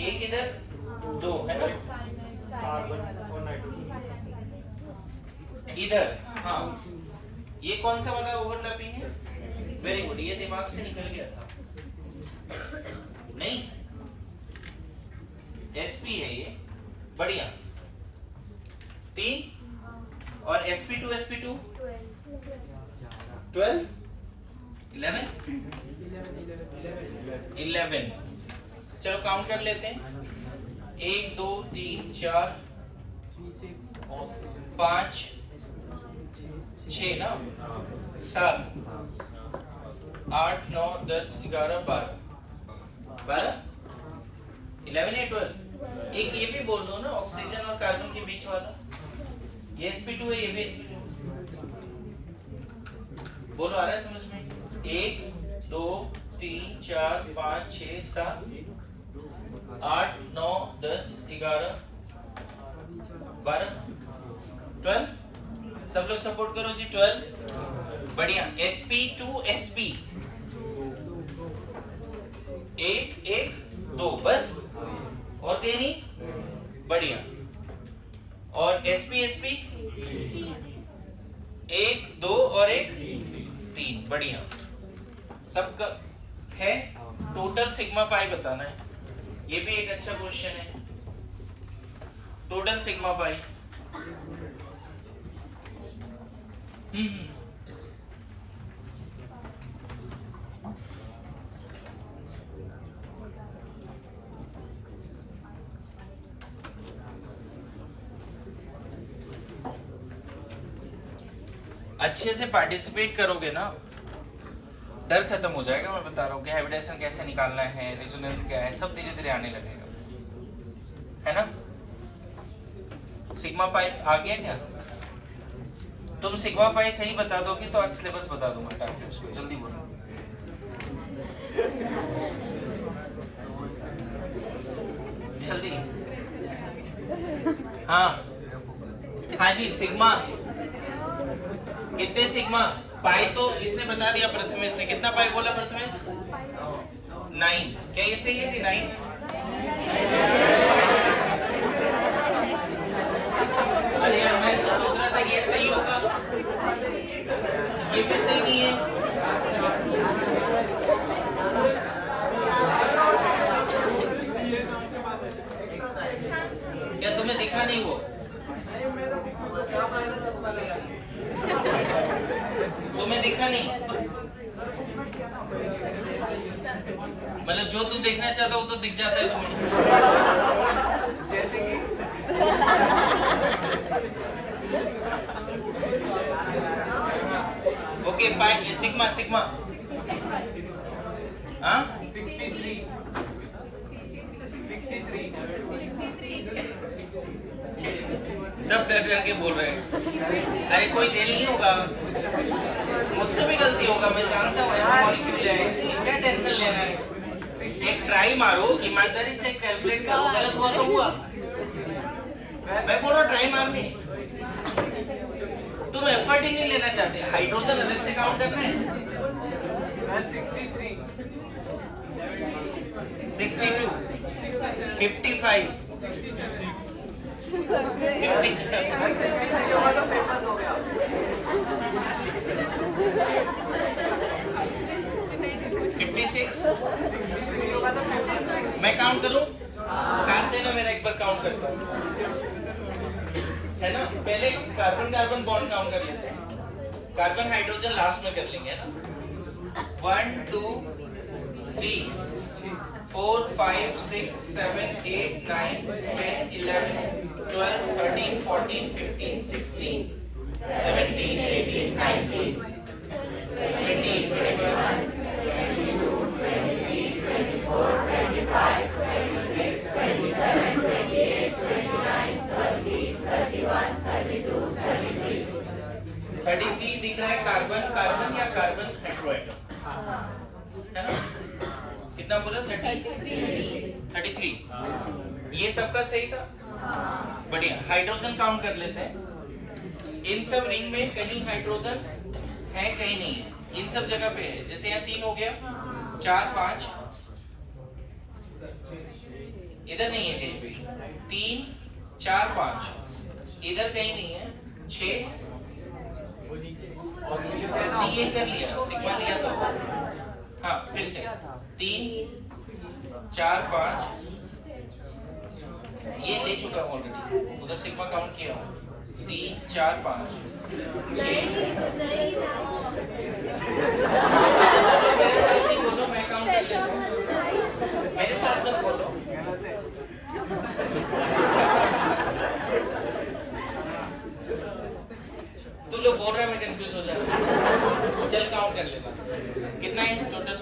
एक इधर 2 है ना, इधर। हाँ ये कौन सा वाला ओवरलैपिंग है? वेरी गुड, ये दिमाग से निकल गया था। नहीं sp है ये, बढ़िया। 3 और sp2 sp2 12 11 11। चलो काउंट कर लेते हैं। 1 2 3 4 5 6 ना, 7 8 9 10 11 12 11 या 12। एक ये भी बोल दो ना, ऑक्सीजन और कार्बन के बीच वाला, ये sp2 है, ये भी sp2। बोलो आ रहा है समझ में? 1 2 3 4 5 6 7 8 9 10 11 12 12। सब लोग सपोर्ट करो जी। 12 बढ़िया। sp2 sp 1 1 2 बस, और कहीं नहीं, बढ़िया। और sp sp 1 2 और 1 3, बढ़िया। सबका है। टोटल सिग्मा पाई बताना है, ये भी एक अच्छा क्वेश्चन है। टोटल सिग्मा पाई अच्छे से पार्टिसिपेट करोगे ना, डर खत्म हो जाएगा। मैं बता रहा हूँ कि हाइब्रिडाइजेशन कैसे निकालना है, रेजोनेंस क्या है, सब धीरे धीरे आने लगेगा, है ना। सिग्मा पाई आ गया क्या? तुम सिग्मा पाई सही बता दोगे तो आज सिलेबस बता दूंगा टाइम उसको, जल्दी बोलो। जल्दी। हाँ जी, सिग्मा कितने सिग्मा पाई तो इसने बता दिया प्रथमेश ने। कितना पाई बोला प्रथमेश? 9। क्या ये सही है जी? 9। अरे यार मैं तो सोच रहा था ये सही होगा, ये भी सही नहीं है। क्या तुम्हें दिखा नहीं वो? मतलब जो तू देखना चाहता हो तो दिख जाता है तुम्हें। जैसे कि ओके पाई सिग्मा सिग्मा हाँ 63 सब डर करके बोल रहे हैं। अरे कोई जेल नहीं होगा, मुझसे भी गलती होगा, मैं जानता हूँ ऐसा मॉलिक्यूल है, क्या टेंशन लेना है। एक ट्राई मारो, ईमानदारी से कैलकुलेट करो, गलत हुआ तो हुआ। मैं बोल रहा ट्राई मारने, तुम एफर्ट ही नहीं लेना चाहते। हाइड्रोजन अलग से काउंट करना है। 63 62 55 57 होगा तो पेपर हो गया। 56 63 होगा तो पेपर। मैं काउंट करूं? साथ देना, मेरा एक बार काउंट करता हूं, है ना। पहले कार्बन कार्बन बॉन्ड काउंट कर लेते हैं, कार्बन हाइड्रोजन लास्ट में कर लेंगे, है ना। 1 2 3 4 5 6 7 8 9 10 11 12 13 14 15 16 17 18 19 20 21 22 23 24 25 26 27 28 29 30 31 32 33 33 दिख रहा है कार्बन कार्बन या कार्बन हेटेरोएटम, है ना। कितना बोला? 33। ये सबका सही था, बढ़िया। हाइड्रोजन काउंट कर लेते हैं। इन सब रिंग में कहीं हाइड्रोजन है, कहीं नहीं है, इन सब जगह पे है। जैसे यहाँ 3 हो गया, 4 5 इधर नहीं है कहीं भी, 3 4 5 इधर कहीं नहीं है, 6 ये कर लिया, सिग्मा लिया था। हाँ फिर से 3 4 5 ये ले चुका हूँ ऑलरेडी, उधर सिग्मा काउंट किया हूँ। 3 4 5 मेरे साथ नहीं बोलो, मैं काउंट कर लेता हूँ। मेरे साथ मत बोलो। तू लोग बोल रहा है, मैं कंफ्यूज हो जा रहा हूँ। चल काउंट कर लेना, कितना है टोटल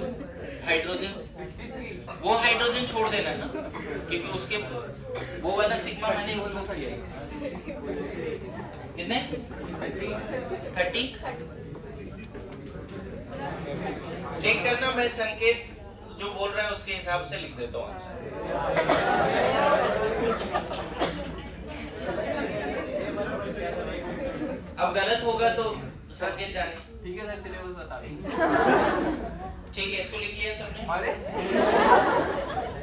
हाइड्रोजन। वो हाइड्रोजन छोड़ देना ना, क्योंकि उसके वो वाला सिग्मा मैंने उनको किया। कितने? 30। चेक करना, मैं संकेत जो बोल रहा है उसके हिसाब से लिख देता हूँ आंसर। अब गलत होगा तो संकेत जाने। ठीक है सर, सिलेबस बता दें। ठीक है, इसको लिख लिया सबने? अरे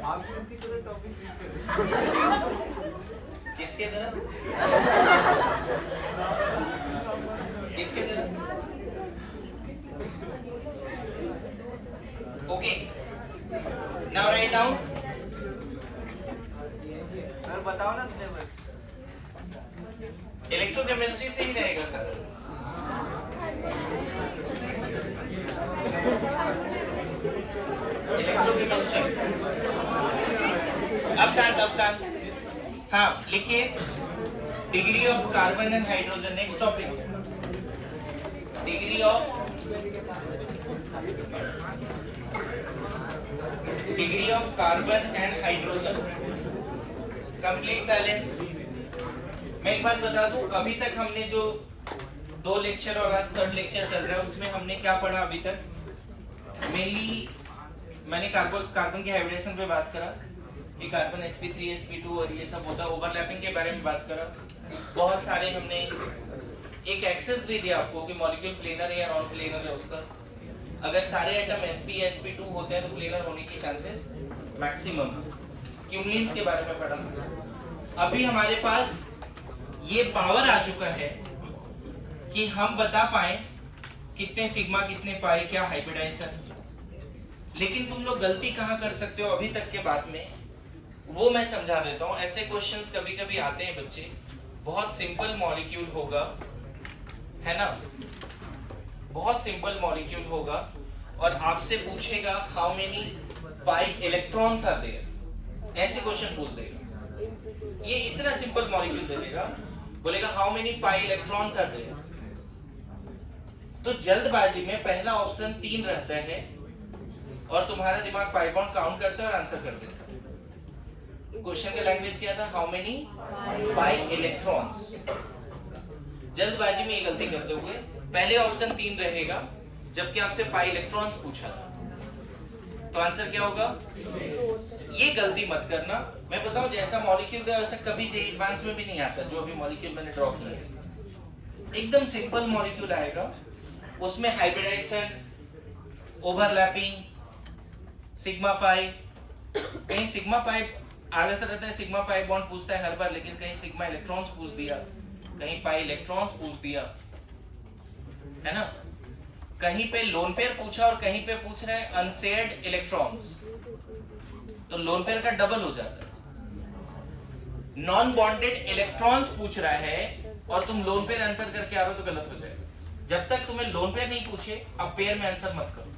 आप किसकी तरह टॉपिक स्विच कर रहे हैं? किसके तरह? किसके तरह? Okay, now write down. Sir बताओ ना सिलेबस। इलेक्ट्रोकेमिस्ट्री से ही रहेगा सर। इलेक्ट्रोकेमिस्ट्री। अब शांत। हाँ लिखिए, degree of carbon and hydrogen. Next topic, degree of carbon and hydrogen. Complete silence. मैं एक बात बता दूं, अभी तक हमने जो 2 लेक्चर और आज 3rd लेक्चर चल रहा है, उसमें हमने क्या पढ़ा अभी तक? मेनली मैंने कार्बन के हाइब्रिडेशन पे बात करा कि कार्बन sp3 sp2 और ये सब होता है, ओवरलैपिंग के बारे में बात करा। बहुत सारे हमने एक एक्सेस भी दिया आपको कि मॉलिक्यूल प्लेनर है या नॉन प्लेनर है उसका। अगर सारे एटम sp या sp2 होते हैं तो प्लेनर होने के चांसेस मैक्सिमम। क्यूमलिन्स के बारे में पढ़ा। अभी हमारे पास ये पावर आ चुका है कि हम बता पाए कितने सिग्मा कितने पाई, क्या हाइब्रिडाइजेशन। लेकिन तुम लोग गलती कहाँ कर सकते हो अभी तक के बात में, वो मैं समझा देता हूँ। ऐसे क्वेश्चंस कभी-कभी आते हैं बच्चे, बहुत सिंपल मॉलिक्यूल होगा, है ना, बहुत सिंपल मॉलिक्यूल होगा और आपसे पूछेगा हाउ मेनी पाई इलेक्ट्रॉन्स आते हैं, ऐसे क्वेश्चन पूछ देगा। ये इतना सिंपल मॉलिक्यूल दे देगा, बोलेगा हाउ मेनी पाई इलेक्ट्रॉन्स आते हैं। तो जल्दबाजी में पहला ऑप्शन 3 रहता है और तुम्हारा दिमाग पाई बॉन्ड काउंट करता है और आंसर कर देता है। क्वेश्चन का लैंग्वेज क्या था? How many pi electrons. जल्दबाजी में ये गलती करते हुए पहले ऑप्शन 3 रहेगा, जबकि आपसे पाई इलेक्ट्रॉन्स पूछा था, तो आंसर क्या होगा? ये गलती मत करना। मैं बताऊं, जैसा मॉलिक्यूल का वैसा कभी जे एडवांस में भी नहीं आता। जो अभी मॉलिक्यूल मैंने ड्रॉ किया है एकदम सिंपल मॉलिक्यूल आएगा, उसमें हाइब्रिडाइजेशन, ओवरलैपिंग, सिग्मा पाई, कहीं सिग्मा पाई आदत रहता है, सिग्मा पाई बॉन्ड पूछता है हर बार, लेकिन कहीं सिग्मा इलेक्ट्रॉन्स पूछ दिया, कहीं पाई इलेक्ट्रॉन्स पूछ दिया, है ना। कहीं पे लोन पेयर पूछा और कहीं पे पूछ रहा है अनसेयर्ड इलेक्ट्रॉन्स, तो लोन पेयर का डबल हो जाता है। नॉन बॉन्डेड इलेक्ट्रॉन्स पूछ रहा है और तुम लोन पेयर आंसर करके आ रहे हो तो गलत हो जाएगा। जब तक तुम्हें लोन पेयर नहीं पूछे, अब पेयर में आंसर मत करो।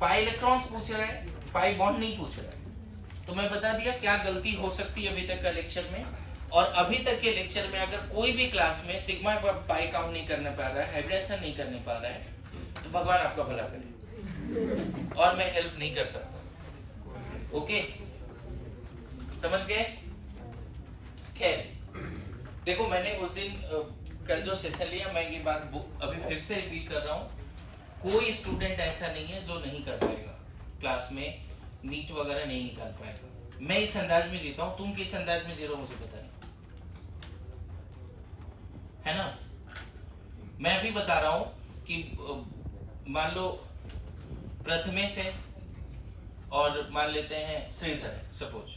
पाई इलेक्ट्रॉन्स पूछ रहा है, पाई बॉन्ड नहीं पूछ रहा है। तो मैं बता दिया क्या गलती हो सकती है अभी तक का लेक्चर में। और अभी तक के लेक्चर में अगर कोई भी क्लास में सिग्मा पाई काउंट नहीं करने पा रहा है, हाइब्रिडेशन नहीं करने पा रहा है, तो भगवान आपका भला करे और मैं हेल्प नहीं कर सकता। ओके, समझ गए? खैर देखो, मैंने उस दिन कल जो सेशन लिया, मैं ये बात अभी फिर से रिपीट कर रहा हूँ, कोई स्टूडेंट ऐसा नहीं है जो नहीं कर पाएगा क्लास में, नीट वगैरह नहीं निकाल पाएगा। मैं इस अंदाज में जीता हूँ, तुम किस अंदाज में जी रहे हो मुझे पता नहीं, है ना। मैं भी बता रहा हूँ कि मान लो प्रथमेश है और मान लेते हैं श्रीधर है सपोज,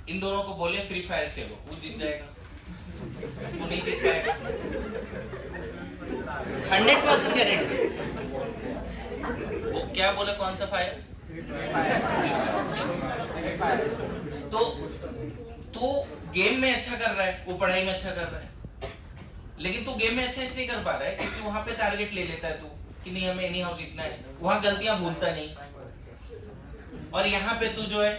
इन दोनों को बोले फ्री फायर खेलो, वो जीत जाएगा, वो नहीं जीत पाएगा, 100% गारंटी। वो क्या बोले, कौन सा फायर? तो तू गेम में अच्छा कर रहा है, वो पढ़ाई में अच्छा कर रहा है, लेकिन तू गेम में अच्छा इसलिए कर पा रहा है क्योंकि वहां पे टारगेट ले लेता है तू कि नहीं हमें एनी हाउ जीतना है, वहां गलतियां भूलता नहीं। और यहाँ पे तू जो है,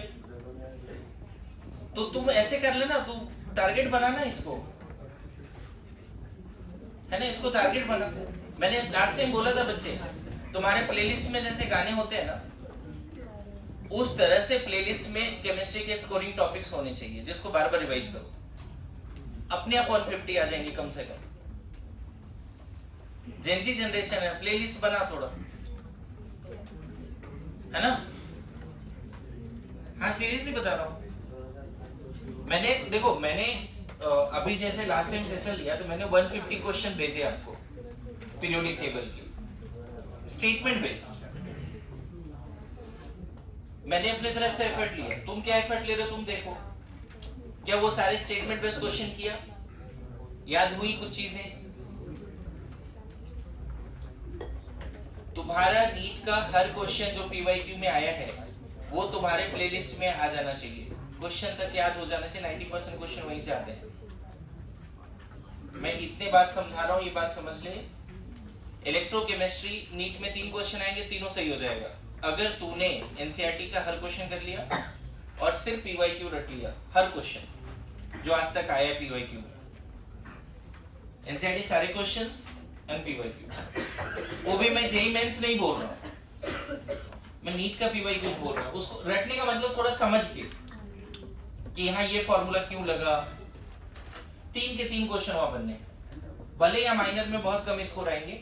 तो तुम ऐसे कर लेना, तू टारगेट बनाना इसको, है ना, इसको टारगेट बना। मैंने लास्ट टाइम बोला था बच्चे, तुम्हारे प्लेलिस्ट में जैसे गाने होते हैं ना, उस तरह से प्लेलिस्ट में केमिस्ट्री के स्कोरिंग टॉपिक्स होने चाहिए, जिसको बार बार रिवाइज करो, अपने आप 150 आ जाएंगे कम से कम। जेनजी जनरेशन है, प्लेलिस्ट बना थोड़ा, है ना। हाँ सीरियसली बता रहा हूँ। मैंने देखो, मैंने अभी जैसे लास्ट टाइम सेशन लिया तो मैंने 150 क्वेश्चन भेजे आपको पीरियोडिक टेबल के, स्टेटमेंट बेस्ड। मैंने अपने तरफ से एफर्ट लिया, तुम क्या एफर्ट ले रहे हो तुम देखो। क्या वो सारे स्टेटमेंट बेस्ड क्वेश्चन किया? याद हुई कुछ चीजें? तुम्हारा नीट का हर क्वेश्चन जो पीवाईक्यू में आया है वो तुम्हारे प्लेलिस्ट में आ जाना चाहिए, क्वेश्चन तक याद हो जाना चाहिए। 90% क्वेश्चन वहीं से आते हैं। मैं इतने बार समझा रहा हूँ, ये बात समझ ले। इलेक्ट्रोकेमिस्ट्री नीट में 3 क्वेश्चन आएंगे, तीनों सही हो जाएगा अगर तूने एनसीईआरटी का हर क्वेश्चन कर लिया और सिर्फ पीवाईक्यू रट लिया। हर क्वेश्चन जो आज तक आया पीवाईक्यू, एनसीईआरटी सारे क्वेश्चंस एंड पीवाईक्यू। वो भी मैं जेईई मेंस नहीं बोल रहा हूँ, मैं नीट का पीवाईक्यू बोल रहा हूँ। उसको रटने का मतलब थोड़ा समझ के कि यहाँ ये फॉर्मूला क्यों लगा। 3 के 3 क्वेश्चन वहां बनने, भले या माइनर में बहुत कम स्कोर आएंगे,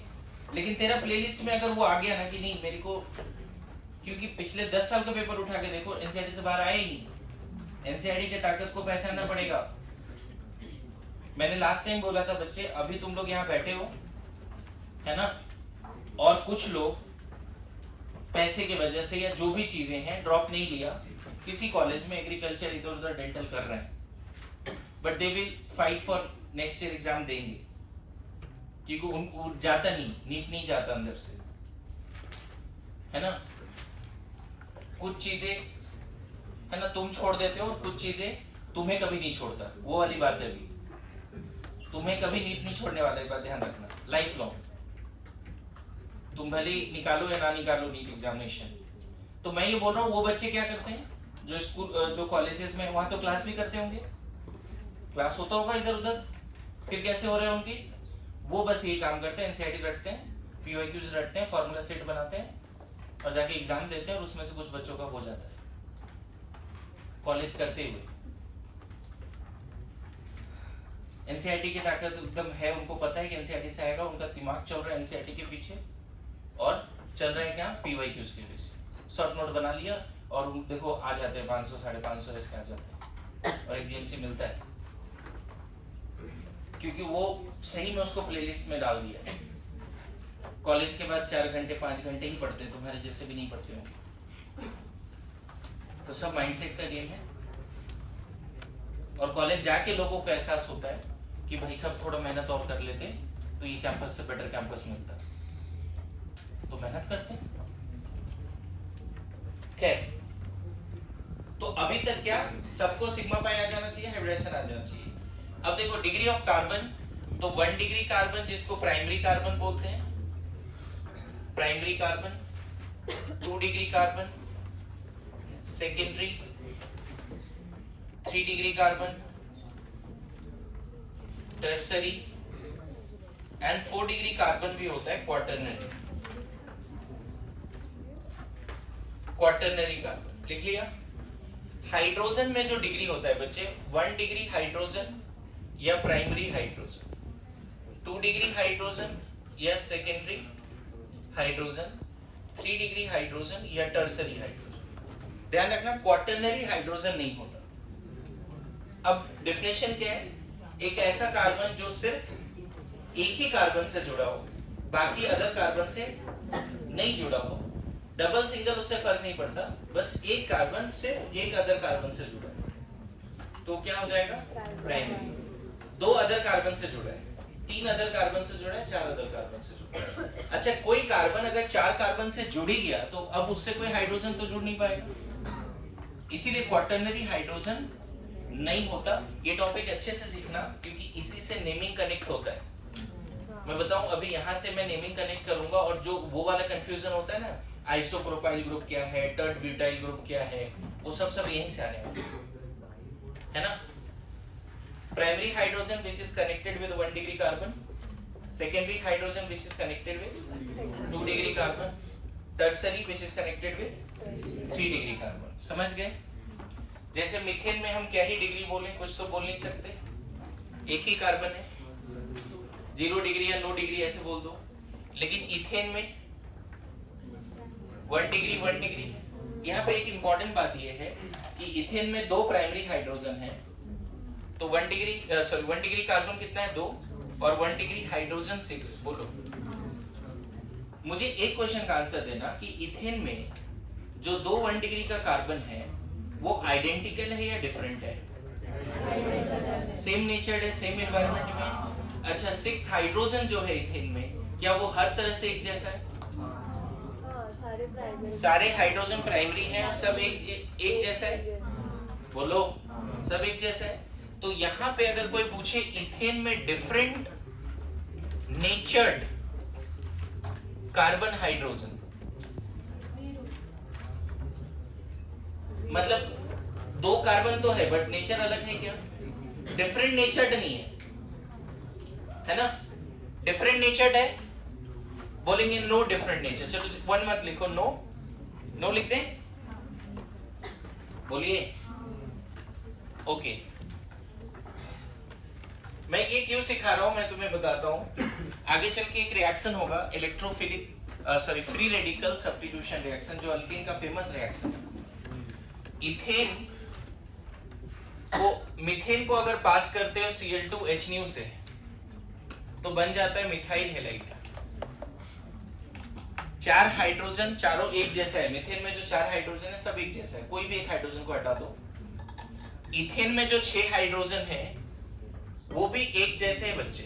लेकिन तेरा प्लेलिस्ट में अगर वो आ गया ना कि नहीं मेरे को, क्योंकि पिछले 10 साल का पेपर उठा के देखो, एनसीईआरटी से बाहर आया ही नहीं। एनसीईआरटी की ताकत को पहचानना पड़ेगा। मैंने लास्ट टाइम बोला था बच्चे, अभी तुम लोग यहाँ बैठे हो, है ना, और कुछ लोग पैसे की वजह से या जो भी चीजें हैं ड्रॉप नहीं लिया, किसी कॉलेज में एग्रीकल्चर इधर उधर डेंटल कर रहे हैं, but they will fight for next year exam देंगे, क्योंकि उनको जाता नहीं, नीट नहीं जाता अंदर से, है ना। कुछ चीजें है ना तुम छोड़ देते हो और कुछ चीजें तुम्हें कभी नहीं छोड़ता, वो वाली बात है। अभी तुम्हें कभी नीट नहीं छोड़ने वाला, एक बात ध्यान रखना, लाइफ लॉन्ग। तुम भले निकालो या ना निकालो नीट एग्जामिनेशन, तो मैं ये बोल रहा हूँ वो बच्चे क्या करते हैं जो स्कूल जो कॉलेजेस में वहां तो क्लास भी करते होंगे, क्लास होता होगा इधर उधर, फिर कैसे हो रहे हैं उनकी, वो बस यही काम करते हैं, एनसीईआरटी रटते हैं, पीवाईक्यूज रटते हैं, फॉर्मूला सेट बनाते हैं और जाके एग्जाम देते हैं और उसमें से कुछ बच्चों का हो जाता है कॉलेज करते हुए। एनसीईआरटी की ताकत एकदम है, उनको पता है कि एनसीईआरटी से आएगा, उनका दिमाग चल रहा है एनसीईआरटी के पीछे और चल रहा है क्या पीवाईक्यूज के बेस, शॉर्ट नोट बना लिया और देखो आ जाते हैं 500 550 ऐसे आ जाते हैं और एक जीएमसी मिलता है क्योंकि वो सही में उसको प्लेलिस्ट में डाल दिया है। कॉलेज के बाद 4 घंटे 5 घंटे ही पढ़ते हैं, तुम्हारे जैसे भी नहीं पढ़ते होंगे, तो सब माइंडसेट का गेम है। और कॉलेज जाके लोगों को एहसास होता है कि भाई सब थोड़ा मेहनत और कर लेते तो ये कैंपस से बेटर कैंपस मिलता, तो मेहनत करते हैं। खैर, तो अभी तक क्या सबको सिग्मा पाई आ जाना चाहिए, हाइब्रिडेशन आ जाना चाहिए। अब देखो डिग्री ऑफ कार्बन, तो 1 डिग्री कार्बन जिसको प्राइमरी कार्बन बोलते हैं, primary carbon, 2 degree carbon secondary, 3 degree carbon tertiary and 4 degree carbon भी होता है क्वार्टरनरी। क्वार्टरनरी कार्बन लिख लिया। हाइड्रोजन में जो डिग्री होता है बच्चे, 1 डिग्री हाइड्रोजन या प्राइमरी हाइड्रोजन, 2 डिग्री हाइड्रोजन या सेकेंडरी हाइड्रोजन, 3 डिग्री हाइड्रोजन या टर्सरी हाइड्रोजन। ध्यान रखना क्वार्टरनरी हाइड्रोजन नहीं होता। अब डेफिनेशन क्या है, एक ऐसा कार्बन जो सिर्फ एक ही कार्बन से जुड़ा हो, बाकी अदर कार्बन से नहीं जुड़ा हो, डबल सिंगल उससे फर्क नहीं पड़ता, बस एक कार्बन सिर्फ एक अदर कार्बन से जुड़ा है तो क्या हो जाएगा प्राइमरी। 2 अदर कार्बन से जुड़ा है, 3 अदर कार्बन से जुड़ा है, 4 अदर कार्बन से जुड़ा है। अच्छा, कोई कार्बन अगर 4 कार्बन से जुड़ ही गया तो अब उससे कोई हाइड्रोजन तो जुड़ नहीं पाएगा, इसीलिए क्वार्टरनरी हाइड्रोजन नहीं होता। ये टॉपिक अच्छे से सीखना क्योंकि इसी से नेमिंग कनेक्ट होता है। मैं बताऊं अभी यहाँ से मैं नेमिंग कनेक्ट करूंगा और जो वो वाला कंफ्यूजन होता है ना, आइसोप्रोपाइल ग्रुप क्या है, टर्ट ब्यूटाइल ग्रुप क्या है, वो सब यहीं से आने वाले है ना। Primary hydrogen which is connected with 1 degree carbon, secondary hydrogen which is connected with 2 degree carbon, tertiary which is connected with 3 degree carbon। समझ गए? जैसे मीथेन में हम क्या ही डिग्री बोले, कुछ तो बोल नहीं सकते, एक ही कार्बन है, 0 डिग्री या 9 डिग्री ऐसे बोल दो। लेकिन इथेन में 1 डिग्री 1 डिग्री। यहाँ पे एक इंपॉर्टेंट बात ये है कि इथेन में 2 प्राइमरी हाइड्रोजन है, तो 1 डिग्री कार्बन कितना है 2 और 1 डिग्री हाइड्रोजन 6। बोलो मुझे एक क्वेश्चन का आंसर देना कि इथेन में जो 2 1 डिग्री का कार्बन है वो आइडेंटिकल है या डिफरेंट है? सेम नेचर्ड है, सेम एनवायरनमेंट में। अच्छा, 6 हाइड्रोजन जो है इथेन में, क्या वो हर तरह से एक जैसा है? सारे हाइड्रोजन प्राइमरी हैं, सब एक जैसा है? बोलो सब एक जैसा है। तो यहाँ पे अगर कोई पूछे इथेन में डिफरेंट नेचर्ड कार्बन हाइड्रोजन, मतलब 2 कार्बन तो है बट नेचर अलग है क्या? डिफरेंट नेचर्ड नहीं है ना? डिफरेंट नेचर्ड है, बोलेंगे नो डिफरेंट नेचर। चलो 1 मत लिखो, नो लिख दें, बोलिए ओके। मैं ये क्यों सिखा रहा हूं मैं तुम्हें बताता हूं। आगे चल के एक रिएक्शन होगा electrophilic free radical substitution reaction, जो अल्कीन का फेमस रिएक्शन है। इथेन को मीथेन को अगर पास करते हो Cl2H से तो बन जाता है मिथाइल हैलाइड। 4 हाइड्रोजन चारों एक जैसा है, मीथेन में जो 4 हाइड्रोजन है सब एक जैसा है, कोई भी एक हाइड्रोजन को हटा दो। इथेन में जो 6 हाइड्रोजन है वो भी एक जैसे है बच्चे।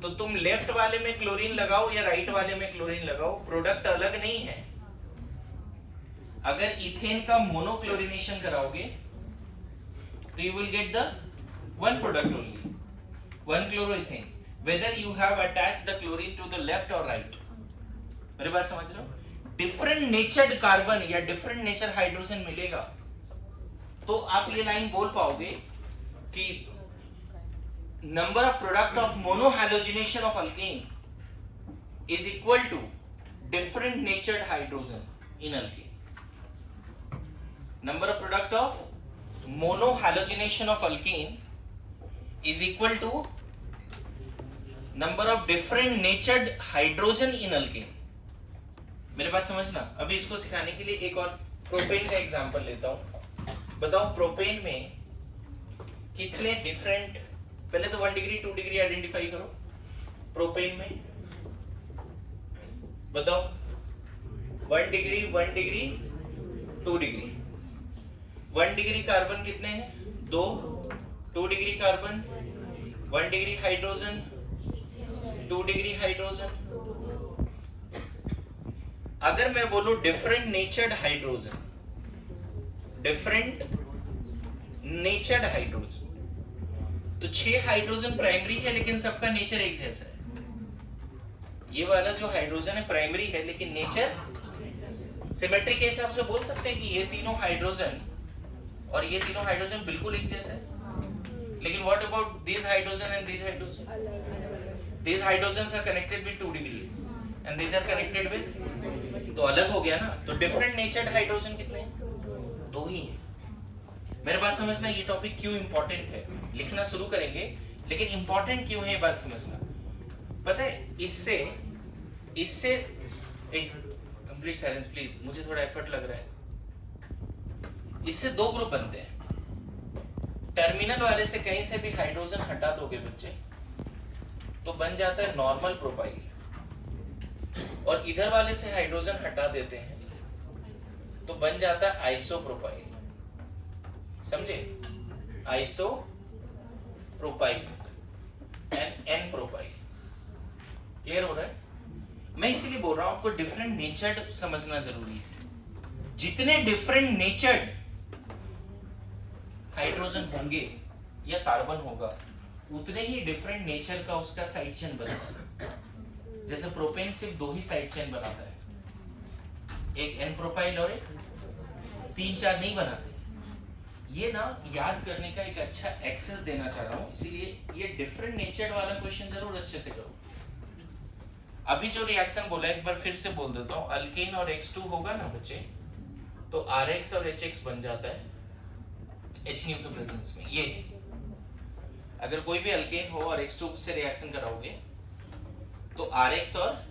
तो तुम लेफ्ट वाले में क्लोरीन लगाओ या राइट वाले में क्लोरीन लगाओ, प्रोडक्ट अलग नहीं है। अगर इथेन का मोनोक्लोरिनेशन कराओगे तो you will get the one product only, one chloroethane, whether you have attached the chlorine to the left or right। मेरी बात समझ रहे हो? डिफरेंट नेचर्ड कार्बन या डिफरेंट नेचर हाइड्रोजन मिलेगा तो आप ये लाइन बोल पाओगे कि number of product of monohalogenation of alkane is equal to different natured hydrogen in alkane. Number of product of monohalogenation of alkene is equal to number of different natured hydrogen in alkene. मेरे बात समझना. अभी इसको सिखाने के लिए एक और प्रोपेन का एग्जांपल लेता हूं. बताओ प्रोपेन में कितने डिफरेंट, पहले तो 1 डिग्री 2 डिग्री आइडेंटिफाई करो. प्रोपेन में बताओ 1 degree 1 degree 2 degree. 1 degree carbon कितने हैं? 2. 2 degree carbon 1 degree hydrogen 2 degree hydrogen. अगर मैं बोलूं different natured hydrogen, different natured hydrogen, तो 6 हाइड्रोजन प्राइमरी है लेकिन सबका नेचर एक जैसा है. ये वाला जो हाइड्रोजन है प्राइमरी है लेकिन नेचर सिमेट्री के हिसाब से बोल सकते हैं कि ये तीनों हाइड्रोजन और ये तीनों हाइड्रोजन बिल्कुल एक जैसे हैं. लेकिन what about this hydrogen and this hydrogen? This hydrogens are connected with 2 डिग्री and this are connected with, तो अलग हो गया ना. तो डिफरेंट नेचर्ड हाइड्रोजन कितने हैं? 2 ही हैं. मेरे बात समझना, ये टॉपिक क्यों इंपॉर्टेंट है. लिखना शुरू करेंगे लेकिन इंपॉर्टेंट क्यों है ये बात समझना. पता है इससे एक कंप्लीट साइलेंस प्लीज, मुझे थोड़ा एफर्ट लग रहा है. इससे 2 ग्रुप बनते हैं. टर्मिनल वाले से कहीं से भी हाइड्रोजन हटा दोगे बच्चे तो बन जाता है नॉर्मल प्रोपाइल, और इधर वाले से हाइड्रोजन हटा देते हैं तो बन जाता है आइसोप्रोपाइल. समझे? Isopropyl and n propyl. Clear हो रहा है? मैं इसीलिए बोल रहा हूं आपको डिफरेंट नेचर्ड समझना जरूरी है. जितने डिफरेंट नेचर्ड हाइड्रोजन होंगे या कार्बन होगा उतने ही डिफरेंट नेचर का उसका साइड चेन बनता है. जैसे प्रोपेन सिर्फ 2 ही साइड चेन बनाता है, एक एन प्रोपाइल और एक 3-4 नहीं बनाते. ये ना याद करने का एक अच्छा एक्सेस देना चाह रहा हूं, इसीलिए ये डिफरेंट नेचर्ड वाला क्वेश्चन जरूर अच्छे से करो. अभी जो रिएक्शन बोला एक बार फिर से बोल देता हूं. अल्केन और X2 होगा ना बच्चे तो RH और HX बन जाता है HNO के प्रेजेंस में. ये अगर कोई भी अल्केन हो और X2 से रिएक्शन कराओगे तो RH और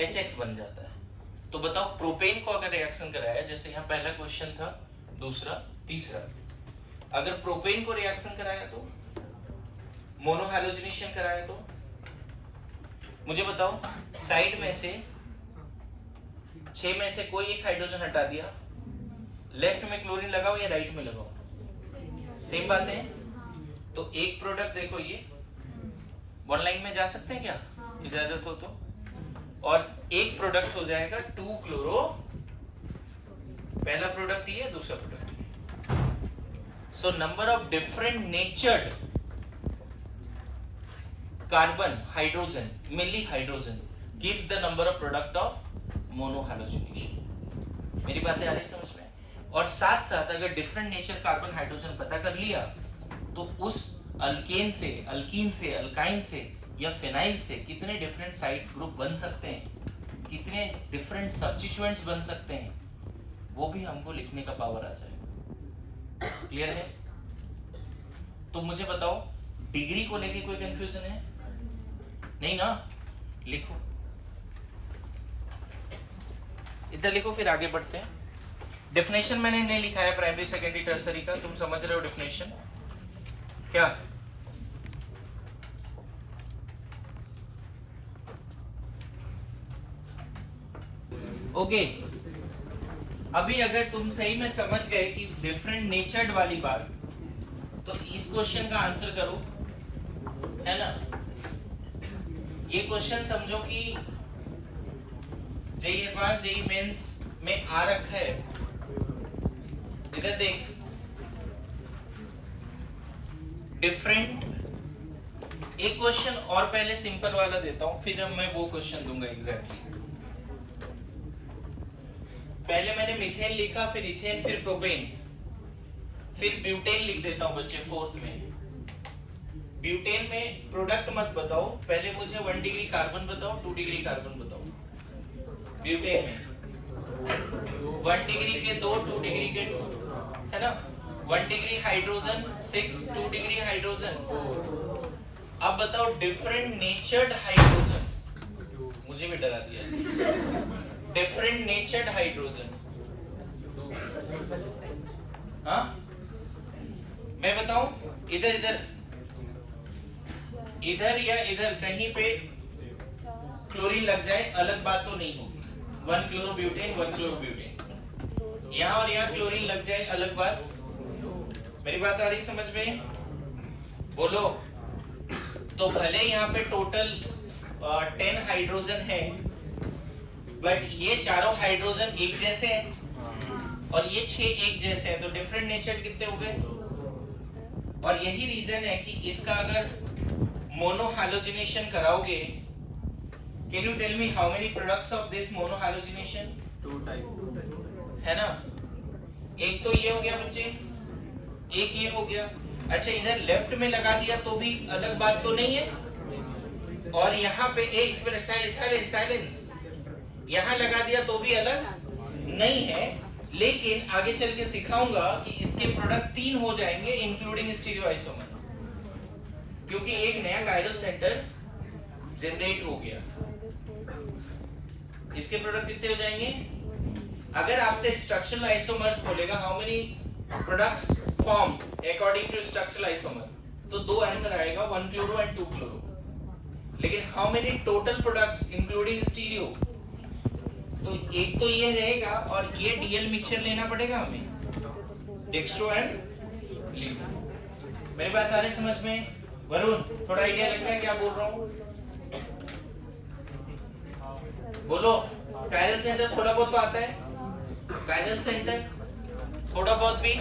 HX बन जाता है. तो बताओ प्रोपेन को अगर रिएक्शन कराया, जैसे यहाँ पहला क्वेश्चन था, दूसरा, तीसरा, अगर प्रोपेन को रिएक्शन कराया तो मोनोहैलोजिनेशन कराया तो मुझे बताओ साइड में से 6 में से कोई एक हाइड्रोजन हटा दिया, लेफ्ट में क्लोरीन लगाओ या राइट में लगाओ, सेम बात है. तो एक प्रोडक्ट देखो, ये 1 लाइन में जा सकते हैं क्या? इजाजत हो तो. और एक प्रोडक्ट हो जाएगा 2 क्लोरो, पहला प्रोडक्ट ये, दूसरा product. So number of different natured carbon hydrogen, mainly hydrogen, gives the number of product of monohalogenation. मेरी बातें आ रही समझ में? और साथ साथ अगर डिफरेंट नेचर कार्बन हाइड्रोजन पता कर लिया तो उस अल्केन से, अल्कीन से, अल्काइन से या फिनाइल से कितने डिफरेंट साइड ग्रुप बन सकते हैं, कितने डिफरेंट सब्स्टिट्यूएंट्स बन सकते हैं, वो भी हमको लिखने का पावर आ जाएगा. क्लियर है? तो मुझे बताओ डिग्री को लेके कोई कंफ्यूजन है? नहीं ना? लिखो, इधर लिखो, फिर आगे बढ़ते हैं. डेफिनेशन मैंने नहीं लिखा है प्राइमरी सेकेंडरी टर्सरी का, तुम समझ रहे हो डेफिनेशन क्या? ओके. अभी अगर तुम सही में समझ गए कि डिफरेंट नेचर्ड वाली बात, तो इस क्वेश्चन का आंसर करो, है ना? ये क्वेश्चन समझो कि जेईई एडवांस, जेईई मेंस में आ रखा है. इधर देख, डिफरेंट. एक क्वेश्चन और पहले सिंपल वाला देता हूं, फिर मैं वो क्वेश्चन दूंगा एग्जैक्टली. पहले मैंने मीथेन लिखा, फिर इथेन, फिर प्रोपेन, फिर ब्यूटेन लिख देता हूं बच्चे फोर्थ में। ब्यूटेन में प्रोडक्ट मत बताओ, पहले मुझे 1 डिग्री कार्बन बताओ, 2 डिग्री कार्बन बताओ। ब्यूटेन में 1 डिग्री के 2, 2 डिग्री के 2, है ना। 1 डिग्री हाइड्रोजन 6, 2 डिग्री हाइड्रोजन। अब बताओ डिफरेंट नेचर्ड हाइड्रोजन, मुझे भी डरा दिया। डिफरेंट नेचर्ड हाइड्रोजन, हाँ मैं बताऊं, इधर इधर इधर या इधर कहीं पे क्लोरीन लग जाए अलग बात तो नहीं होगी। 1 क्लोरोब्यूटेन 1 क्लोरोब्यूटेन, यहाँ और यहाँ क्लोरीन लग जाए अलग बात। मेरी बात आ रही समझ में? बोलो। तो भले यहाँ पे टोटल 10 हाइड्रोजन है, बट ये चारों हाइड्रोजन एक जैसे हैं और ये 6 एक जैसे हैं, तो डिफरेंट नेचर कितने हो गए। और यही रीजन है कि इसका अगर मोनो हैलोजिनेशन कराओगे, can you tell me how many products of this mono halogenation? 2 type, है ना। एक तो ये हो गया बच्चे, एक ये हो गया। अच्छा इधर लेफ्ट में लगा दिया तो भी अलग बात तो नहीं है, और यहाँ पे एक मिनट साइलेंस, यहाँ लगा दिया तो भी अलग नहीं है। लेकिन आगे चल के सिखाऊंगा कि इसके प्रोडक्ट 3 हो जाएंगे इंक्लूडिंग स्टीरियोआइसोमर, क्योंकि एक नया कायरल सेंटर जनरेट हो गया। इसके प्रोडक्ट कितने हो जाएंगे? अगर आपसे स्ट्रक्चरल आइसोमर्स बोलेगा how many products form according to structural isomer, तो 2 आंसर आएगा, 1 क्लोरो एंड 2 क्लोरो। लेकिन how many total products including stereo, तो एक तो ये रहेगा और ये डीएल मिक्सचर लेना पड़ेगा हमें, डेक्स्ट्रो एंड लीवो। मेरी बात आ रही समझ में? वरुण थोड़ा आइडिया लग रहा है क्या बोल रहा हूँ? बोलो। कायरल सेंटर थोड़ा बहुत तो आता है, कायरल सेंटर थोड़ा बहुत भी।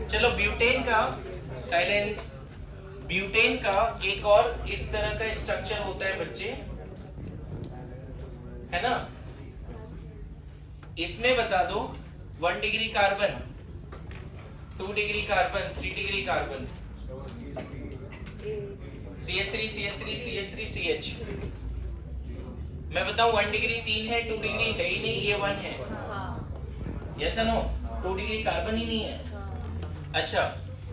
चलो ब्यूटेन का, साइलेंस, ब्यूटेन का एक और इस तरह का स्ट्रक्चर होता है बच्चे, है ना। इसमें बता दो 1 degree carbon, 2 degree carbon, 3 degree carbon, CH3 CH3 CH3 CH। मैं बताऊं 1 डिग्री 3 है, 2 डिग्री है ही नहीं, ये 1 है। यस नो, 2 डिग्री कार्बन ही नहीं है। अच्छा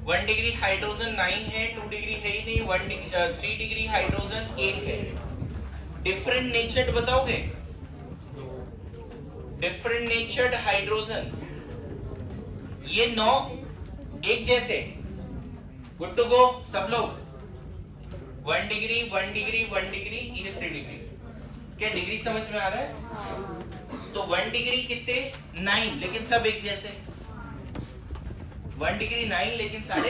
1 डिग्री हाइड्रोजन 9 है, 2 डिग्री है ही नहीं, 3 डिग्री हाइड्रोजन 1 है। डिफरेंट नेचर्ड बताओगे? डिफरेंट नेचर्ड हाइड्रोजन, ये 9 एक जैसे। गुड टू गो सब लोग। 1 डिग्री 1 डिग्री 1 डिग्री, ये 3 डिग्री। क्या डिग्री समझ में आ रहा है? तो 1 डिग्री कितने? 9, लेकिन सब एक जैसे। 1 डिग्री 9 लेकिन सारे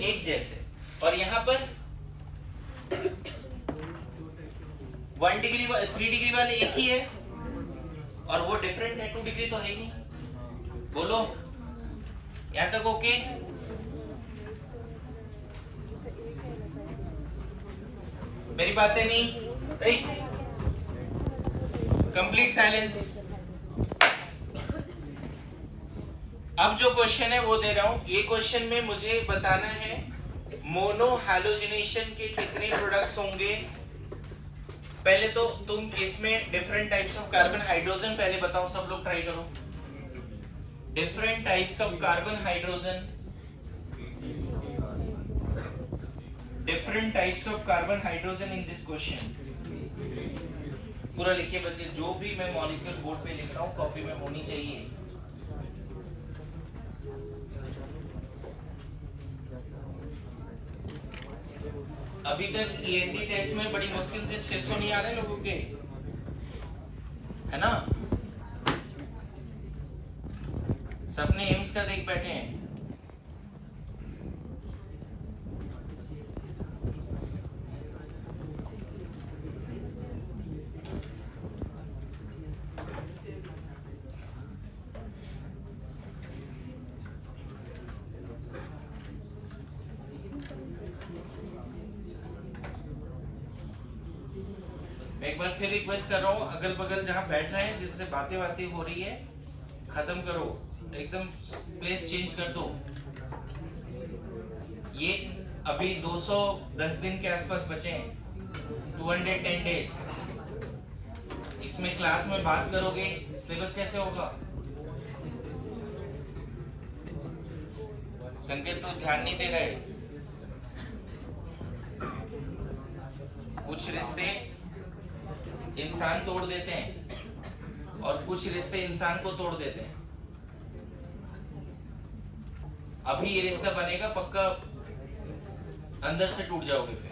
एक जैसे। और यहाँ पर 1 डिग्री 3 डिग्री वाले एक ही है और वो डिफरेंट है, 2 डिग्री तो है ही नहीं। बोलो यहाँ तक ओके? मेरी बातें नहीं? Complete silence. अब जो क्वेश्चन है वो दे रहा हूं। ये क्वेश्चन में मुझे बताना है मोनो हैलोजिनेशन के कितने प्रोडक्ट्स होंगे। पहले तो तुम इसमें different types of carbon hydrogen पहले बताओ, सब लोग ट्राई करो। Different types of carbon hydrogen, different types of carbon hydrogen in this question. पूरा लिखिए बच्चे, जो भी मैं मॉलिक्यूल बोर्ड पे लिख रहा हूँ कॉपी में होनी चाहिए। अभी तक ईएनटी टेस्ट में बड़ी मुश्किल से 600 नहीं आ रहे लोगों के, है ना। सबने एम्स का देख बैठे हैं। एक बार फिर रिक्वेस्ट कर रहा हूँ, अगल बगल जहाँ बैठ रहे हैं जिससे बातें बातें हो रही है खत्म करो, एकदम प्लेस चेंज कर दो। ये अभी 210 दिन के आसपास बचे हैं, 210 डेज। इसमें क्लास में बात करोगे, सिलेबस कैसे होगा? संकेत तो ध्यान नहीं दे रहे। कुछ रिश्ते इंसान तोड़ देते हैं और कुछ रिश्ते इंसान को तोड़ देते हैं। अभी ये रिश्ता बनेगा, पक्का अंदर से टूट जाओगे फिर।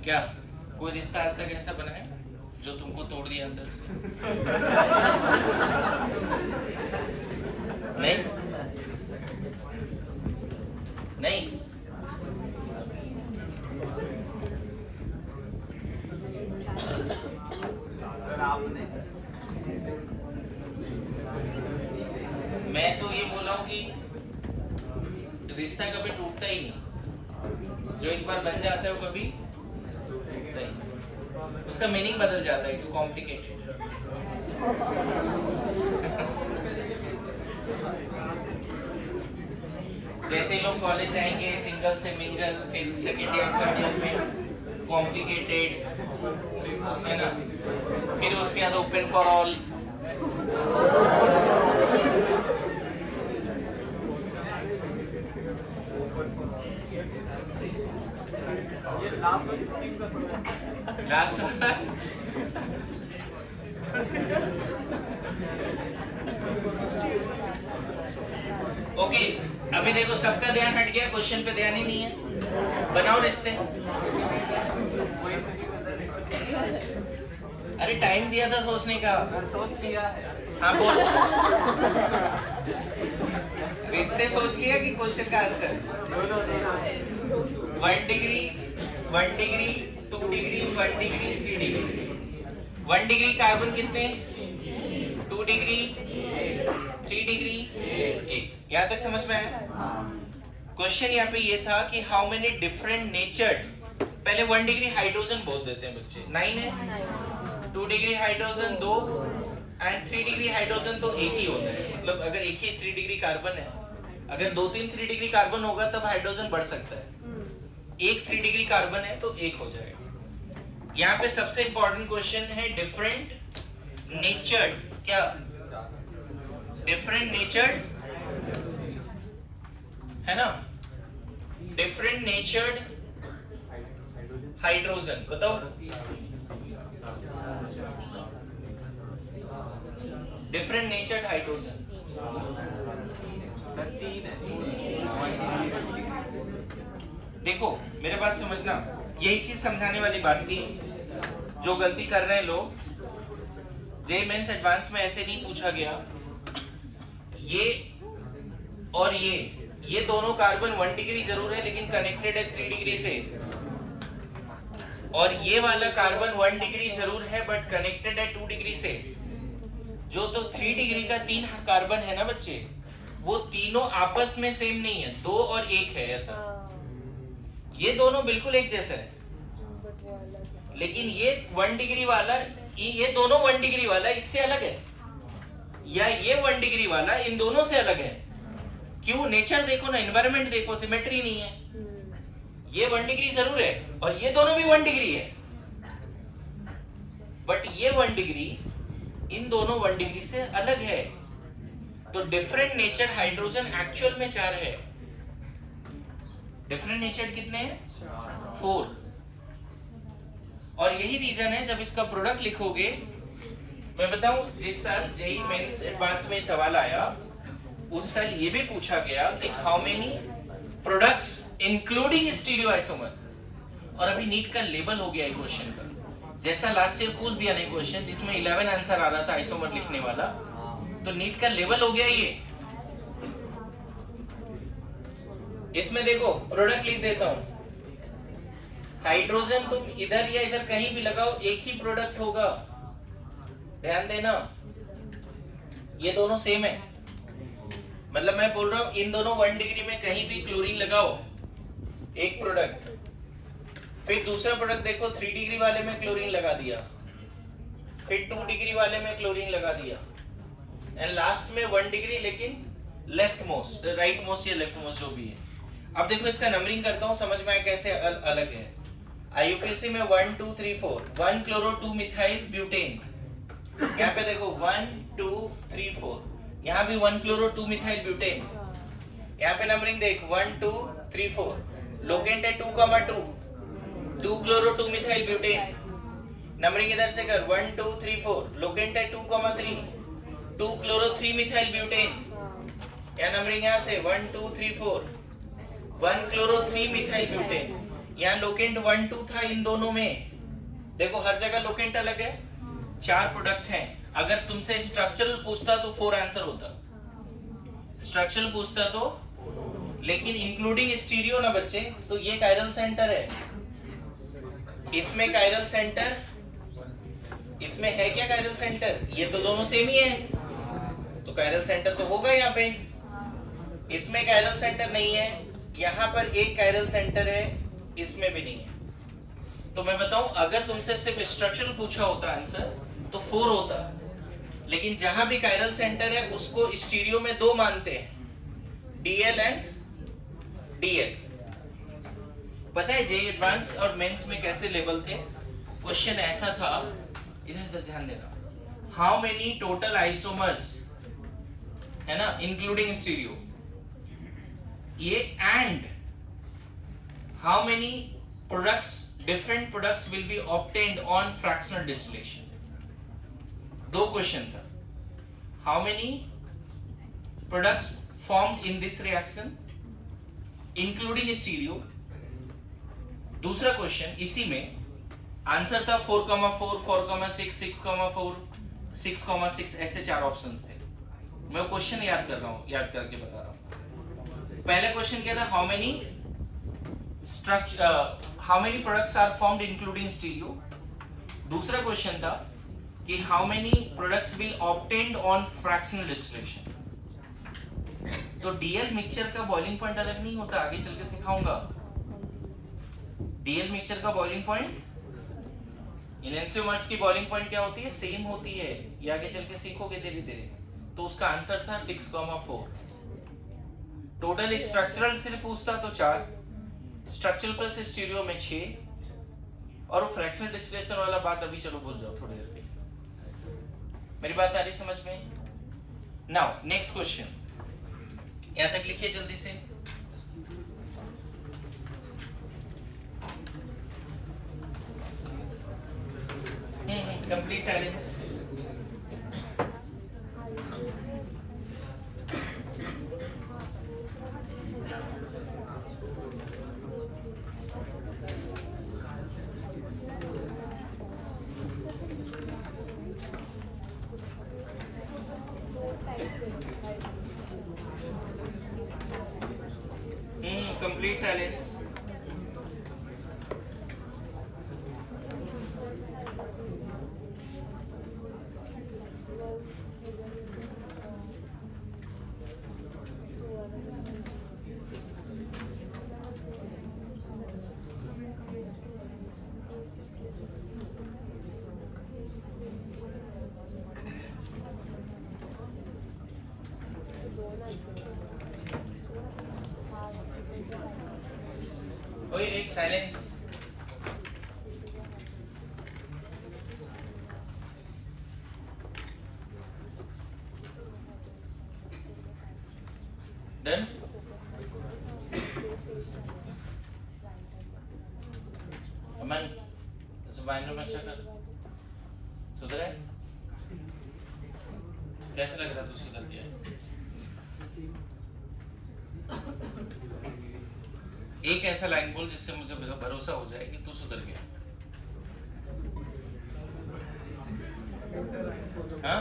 क्या कोई रिश्ता आज तक ऐसा बना है जो तुमको तोड़ दिया अंदर से? नहीं नहीं। सर आपने मैं तो ये बोला हूं कि रिश्ता कभी टूटता ही नहीं, जो एक बार बन जाता है वो कभी टूटता ही नहीं। उसका मीनिंग बदल जाता है, इट्स कॉम्प्लिकेटेड। जैसे लोग कॉलेज जाएंगे, सिंगल से मिंगल, फिर सेकेंड ईयर थर्ड ईयर में कॉम्प्लिकेटेड, है ना, फिर उसके बाद open for all. Last okay, अभी देखो सबका ध्यान हट गया, क्वेश्चन पे ध्यान ही नहीं है। बनाओ रिश्ते। अरे टाइम दिया था सोचने का। सोच लिया है। हाँ बोल। रिश्ते सोच लिया कि क्वेश्चन का answer? 1 degree, 1 degree, 2 degree, 1 degree, 3 degree. 1 degree carbon कितने? 2 डिग्री, 3 डिग्री, 1। यहाँ तक समझ में आया? क्वेश्चन यहाँ पे ये था कि हाउ मेनी डिफरेंट नेचर्ड, पहले 1 डिग्री हाइड्रोजन बोल देते हैं बच्चे, 9 है। 2 degree hydrogen 2 and 3 degree hydrogen तो एक ही होता है। मतलब अगर एक ही 3 डिग्री कार्बन है, अगर 2-3 3 डिग्री कार्बन होगा तब हाइड्रोजन बढ़ सकता है। एक 3 डिग्री कार्बन है तो एक हो जाएगा। यहाँ पे सबसे इंपॉर्टेंट क्वेश्चन है डिफरेंट नेचर्ड। क्या डिफरेंट नेचर्ड है ना? डिफरेंट नेचर्ड हाइड्रोजन बताओ। डिफरेंट नेचर्ड हाइड्रोजन देखो, मेरे बात समझना, यही चीज समझाने वाली बात थी। जो गलती कर रहे हैं लोग, जेईई मेंस एडवांस में ऐसे नहीं पूछा गया। ये और ये दोनों कार्बन 1 डिग्री जरूर है लेकिन कनेक्टेड है 3 डिग्री से, और ये वाला कार्बन 1 डिग्री जरूर है बट कनेक्टेड है 2 डिग्री से। जो तो 3 डिग्री का 3 कार्बन है ना बच्चे, वो तीनों आपस में सेम नहीं है, 2 और 1 है ऐसा। ये दोनों बिल्कुल एक जैसा है, लेकिन ये 1 डिग्री वाला, ये दोनों 1 डिग्री वाला इससे अलग है, या ये 1 डिग्री वाला इन दोनों से अलग है। क्यों? नेचर देखो ना, एनवायरनमेंट देखो, सिमेट्री नहीं है। ये 1 डिग्री जरूर है और ये दोनों भी 1 डिग्री है, बट ये 1 डिग्री इन दोनों 1 डिग्री से अलग है। तो डिफरेंट नेचर हाइड्रोजन एक्चुअल में 4 है। डिफरेंट नेचर कितने हैं? 4। और यही रीजन है, जब इसका प्रोडक्ट लिखोगे, मैं बताऊं, जिस साल जेईई मेंस एडवांस में सवाल आया उस साल ये भी पूछा गया कि हाउ मेनी प्रोडक्ट्स इंक्लूडिंग स्टीरियोआइसोमर। और अभी नीट का लेवल हो गया है क्वेश्चन का, जैसा लास्ट ईयर पूछ दिया नहीं क्वेश्चन जिसमें 11 आंसर आ रहा था आइसोमर लिखने वाला, तो नीट का लेवल हो गया ये। इसमें देखो प्रोडक्ट लिख देता हूं, हाइड्रोजन तुम इधर या इधर कहीं भी लगाओ एक ही प्रोडक्ट होगा, ध्यान देना। ये दोनों सेम है, मतलब मैं बोल रहा हूं इन दोनों 1 डिग्री में कहीं भी क्लोरीन लगाओ एक प्रोडक्ट, फिर दूसरा प्रोडक्ट देखो 3 डिग्री वाले में क्लोरीन लगा दिया, फिर 2 डिग्री वाले में क्लोरीन लगा दिया, एंड लास्ट में 1 डिग्री लेकिन लेफ्ट मोस्ट, राइट मोस्ट या लेफ्ट मोस्ट जो भी है। अब देखो इसका नंबरिंग करता हूं, समझ में आए कैसे अलग है। आईयूपीएसी में 1 2 3 4 1 क्लोरो 2 मिथाइल ब्यूटेन, यहाँ पे देखो 1 2 3 4, यहाँ भी 1 क्लोरो 2 मिथाइल ब्यूटेन, यहाँ पे नंबरिंग देख 1 2 3 4, लोकेंट है 2,2 2 क्लोरो 2 मिथाइल ब्यूटेन, नंबरिंग इधर से कर 1 2 3 4, लोकेंट है 2,3 2 क्लोरो 3 मिथाइल ब्यूटेन, या नंबरिंग यहाँ से 1 2 3 4 1 क्लोरो 3 मिथाइल ब्यूटेन, यहाँ लोकेंट 1 2 था इन दोनों में, देखो हर जगह लोकेंट अलग है, 4 प्रोडक्ट हैं। अगर तुमसे स्ट्रक्चरल पूछता तो 4 आंसर होता, स्ट्रक्चरल पूछता तो, लेकिन इंक्लूडिंग स्टीरियो ना बच्चे, तो ये कायरल सेंटर है, इसमें कायरल सेंटर, इसमें है क्या कायरल सेंटर, ये तो दोनों सेम ही है, तो कायरल सेंटर तो होगा यहाँ पे, इसमें कायरल सेंटर नहीं है, यहाँ पर एक कायरल सेंटर है, इसमें भी नहीं है। तो मैं बताऊं अगर तुमसे सिर्फ स्ट्रक्चरल पूछा होता आंसर तो 4 होता, लेकिन जहां भी कायरल सेंटर है उसको स्टीरियो में 2 मानते हैं, डीएल एंड डीएल। पता है जेईई एडवांस और मेंस में कैसे लेवल थे? क्वेश्चन ऐसा था, इधर से ध्यान देना, हाउ मेनी टोटल आइसोमर्स, है ना, इंक्लूडिंग स्टीरियो, ये and how many products, different products will be obtained on fractional distillation. 2 question था, how many products formed in this reaction including stereo, दूसरा क्वेश्चन इसी में आंसर था 4,4 4,6 6,4 6,6, ऐसे 4 ऑप्शन थे। मैं क्वेश्चन याद कर रहा हूं, याद करके बता रहा हूं। पहला क्वेश्चन क्या था, how many products are formed including stereo, दूसरा क्वेश्चन था कि how many products will obtained on fractional distillation. तो डीएल मिक्सचर का बॉइलिंग पॉइंट अलग नहीं होता, आगे चल के सिखाऊंगा। डीएल मिक्सचर का बॉइलिंग पॉइंट, इनएंसियोमर्स की बॉइलिंग पॉइंट क्या होती है, सेम होती है, ये आगे चल के सीखोगे धीरे धीरे। तो उसका आंसर था 6,4। टोटल स्ट्रक्चरल से पूछता तो 4, स्ट्रक्चरल प्लस स्टीरियो में 6, और वो फ्रैक्शनल डिस्टिलेशन वाला बात अभी चलो भूल जाओ थोड़ी देर पे। मेरी बात आ रही समझ में? नाउ नेक्स्ट क्वेश्चन, यहां तक लिखिए जल्दी से। Complete silence. Complete silence. Oi, silence. Done? अमन, इस वाइन रूम अच्छा कर। सुधर है? कैसे लग रहा तू सुधर गया? एक ऐसा लाइन बोल जिससे मुझे भरोसा हो जाए कि तू सुधर गया। हाँ?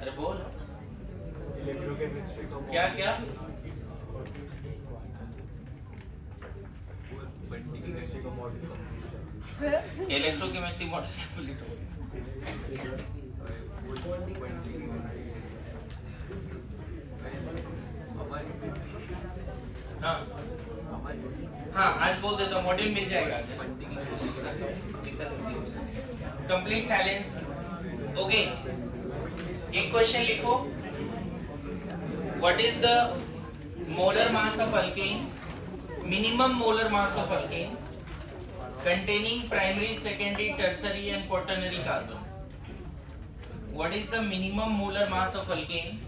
अरे बोल। क्या क्या? इलेक्ट्रोकेमिस्ट्री मॉडल कंप्लीट हो गया। हाँ हाँ, आज बोल देता हूँ, मॉड्यूल मिल जाएगा आज, कोशिश करता हूँ जितना जल्दी हो सके। Complete silence. ओके, एक क्वेश्चन लिखो, what is the molar mass of alkane, minimum molar mass of alkane containing primary, secondary, tertiary and quaternary carbon. What is the minimum molar mass of alkane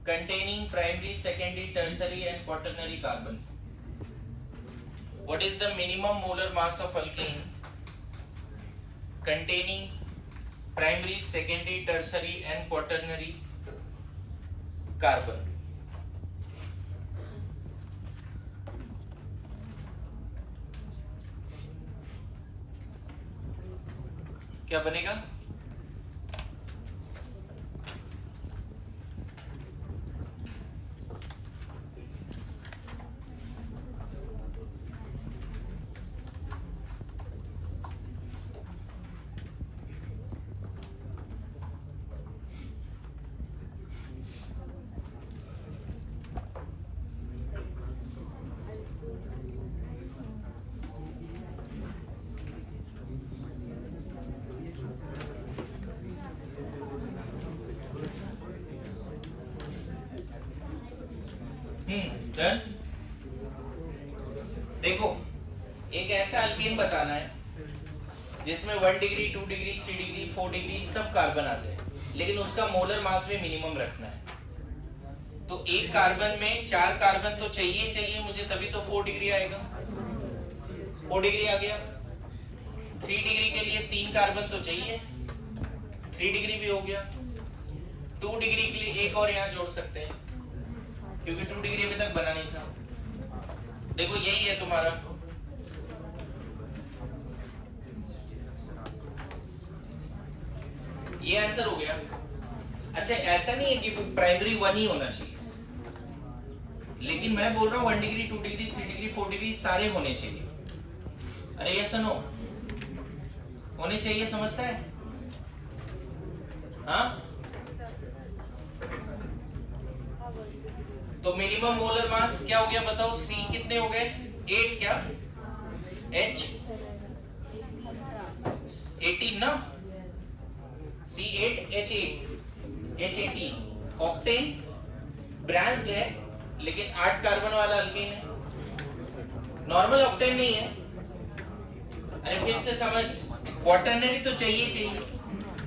containing primary, secondary, tertiary and quaternary carbon? What is the minimum molar mass of alkane containing primary, secondary, tertiary and quaternary carbon? क्या बनेगा? Done. देखो, एक ऐसा alkyne बताना है जिसमें 1 degree, 2 degree, 3 degree, 4 degree सब carbon आ जाए, लेकिन उसका मोलर मास भी मिनिमम रखना है। तो एक कार्बन में 4 कार्बन तो चाहिए मुझे, तभी तो 4 डिग्री आएगा। 4 डिग्री आ गया। 3 डिग्री के लिए 3 कार्बन तो चाहिए, 3 डिग्री भी हो गया। 2 डिग्री के लिए एक और यहाँ जोड़ सकते हैं, क्योंकि 2 डिग्री अभी तक बना नहीं था। देखो यही है तुम्हारा, ये आंसर हो गया। अच्छा, ऐसा नहीं है कि प्राइमरी 1 ही होना चाहिए, लेकिन मैं बोल रहा हूँ 1 डिग्री, 2 डिग्री, 3 डिग्री, 4 डिग्री सारे होने चाहिए। अरे ये सुनो, होने चाहिए, समझता है? हाँ, तो मिनिमम मोलर मास क्या हो गया बताओ? C कितने हो गए? 8 क्या? H 18 ना? C8 H8 H18 octane branched है, लेकिन 8 कार्बन वाला अल्कीन है, नॉर्मल ऑक्टेन नहीं है। अरे फिर से समझ, क्वाटर्नरी तो चाहिए।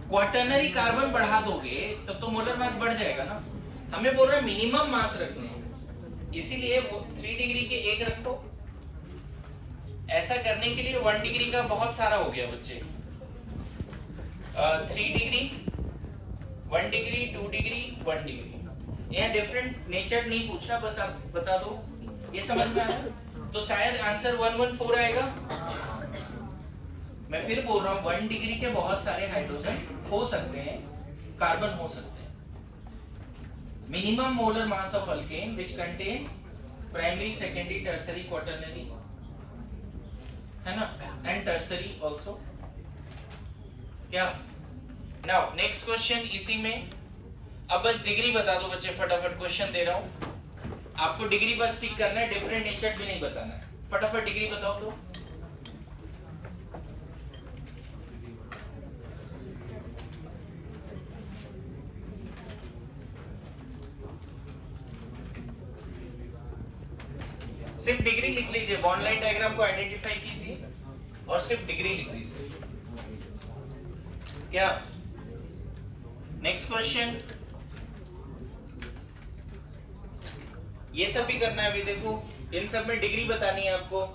क्वाटर्नरी कार्बन बढ़ा दोगे तब तो मोलर मास बढ़ जाएगा ना। हमें बोल रहा है मिनिमम मास रखने हैं, इसीलिए 3 डिग्री के एक रखो। ऐसा करने के लिए 1 डिग्री का बहुत सारा हो गया बच्चे। 3 डिग्री, 1 डिग्री, 2 डिग्री, 1 डिग्री। यह डिफरेंट नेचर नहीं पूछा, बस आप बता दो। ये समझ में आया? तो शायद आंसर 114 आएगा। मैं फिर बोल रहा हूँ 1 डिग्री के बहुत सारे हाइड्रोजन हो सकते हैं, कार्बन हो सकते हैं। Minimum molar mass of alkane which contains primary, secondary, tertiary, quaternary, है ना, and tertiary also। क्या? Now next question इसी में। अब बस डिग्री बता दो बच्चे, फटाफट क्वेश्चन दे रहा हूँ आपको, डिग्री बस टिक करना है, डिफरेंट नेचर भी नहीं बताना है। फटाफट डिग्री बताओ तो। सिर्फ डिग्री लिख लीजिए, बॉन्ड लाइन डायग्राम को आइडेंटिफाई कीजिए और सिर्फ डिग्री लिख दीजिए। क्या? नेक्स्ट क्वेश्चन, ये सब भी करना है अभी। देखो, इन सब में डिग्री बतानी है आपको।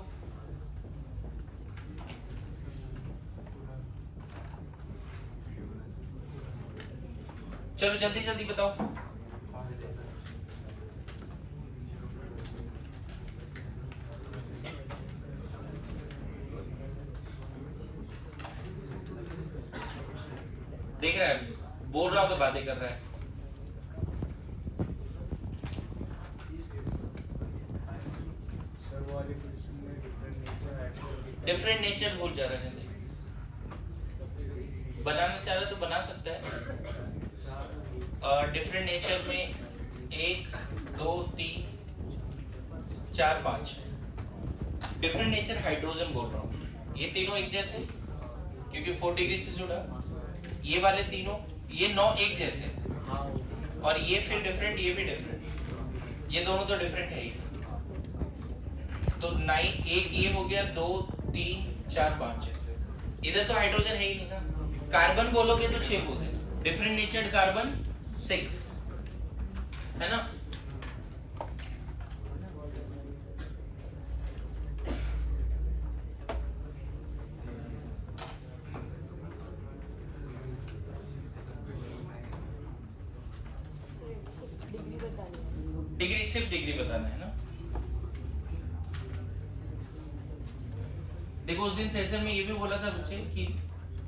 चलो जल्दी जल्दी बताओ। देख रहा है, बोल रहा हूं तो बातें कर रहा है। डिफरेंट नेचर भूल जा रहे हैं। बनाना चाह रहा तो बना सकता है। डिफरेंट नेचर में 1 2 3 4 5 डिफरेंट नेचर हाइड्रोजन बोल रहा हूँ। ये तीनों एक जैसे क्योंकि 4 डिग्री से जुड़ा। ये वाले तीनों ये 9 एक जैसे और ये फिर डिफरेंट, ये भी डिफरेंट। ये दोनों तो डिफरेंट है ही। तो 9 एक ये हो गया, 2 3 4 5। इधर तो हाइड्रोजन है ही नहीं ना। कार्बन बोलोगे तो 6 बोल देना। डिफरेंट नेचर्ड कार्बन 6 है ना। डिग्री सिर्फ डिग्री बताना है ना। देखो उस दिन सेशन में ये भी बोला था बच्चे कि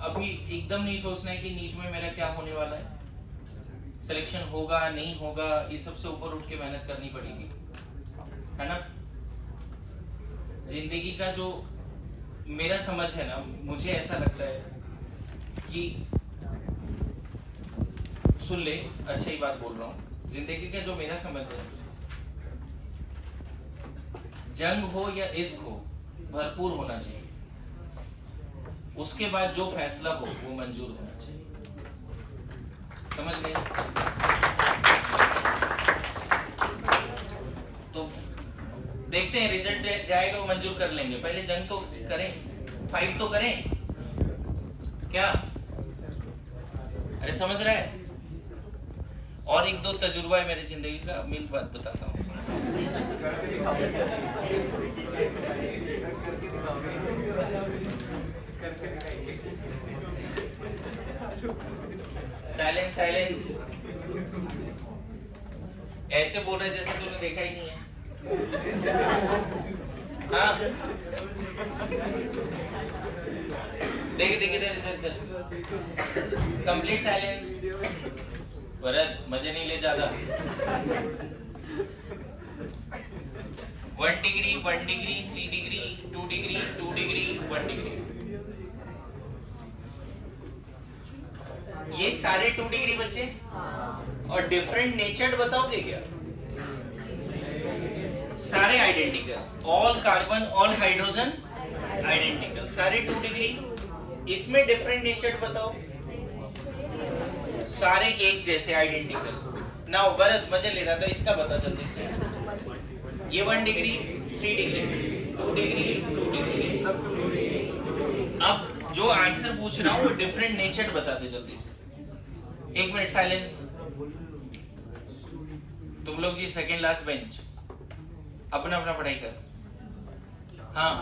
अभी एकदम नहीं सोचना है कि नीट में मेरा क्या होने वाला है, सिलेक्शन होगा नहीं होगा, ये सबसे ऊपर उठ के मेहनत करनी पड़ेगी, है ना। जिंदगी का जो मेरा समझ है ना, मुझे ऐसा लगता है कि सुन ले, अच्छा ही बात बोल रहा हूँ। जिंदगी का जो मेरा समझ है, जंग हो या इश्क हो, भरपूर होना चाहिए। उसके बाद जो फैसला हो वो मंजूर होना चाहिए। समझ गए? तो देखते हैं रिजल्ट जाएगा वो मंजूर कर लेंगे। पहले जंग तो करें, फाइट तो करें। क्या अरे समझ रहा है? और एक दो तजुर्बा है मेरी जिंदगी का, मिल बात बताता हूँ। Silence silence. ऐसे बोल रहे जैसे तूने देखा ही नहीं है। हाँ देखिए देखिए इधर इधर इधर। Complete silence. भरत मजे नहीं ले ज्यादा। 1 degree 1 degree 3 degree 2 degree 2 degree 1 degree. ये सारे 2 डिग्री बच्चे। और डिफरेंट नेचर्ड बताओगे क्या? सारे identical. All carbon all hydrogen identical, सारे 2 डिग्री। इसमें डिफरेंट नेचर्ड बताओ। सारे एक जैसे आइडेंटिकल। नाउ भरत मजे ले रहा था, इसका बता जल्दी से। ये 1 डिग्री 3 डिग्री 2 डिग्री 2 डिग्री। अब जो आंसर पूछ रहा हूँ वो डिफरेंट नेचर्ड बता दे जल्दी से। 1 मिनट साइलेंस। तुम लोग जी सेकंड लास्ट बेंच, अपना अपना पढ़ाई कर। हाँ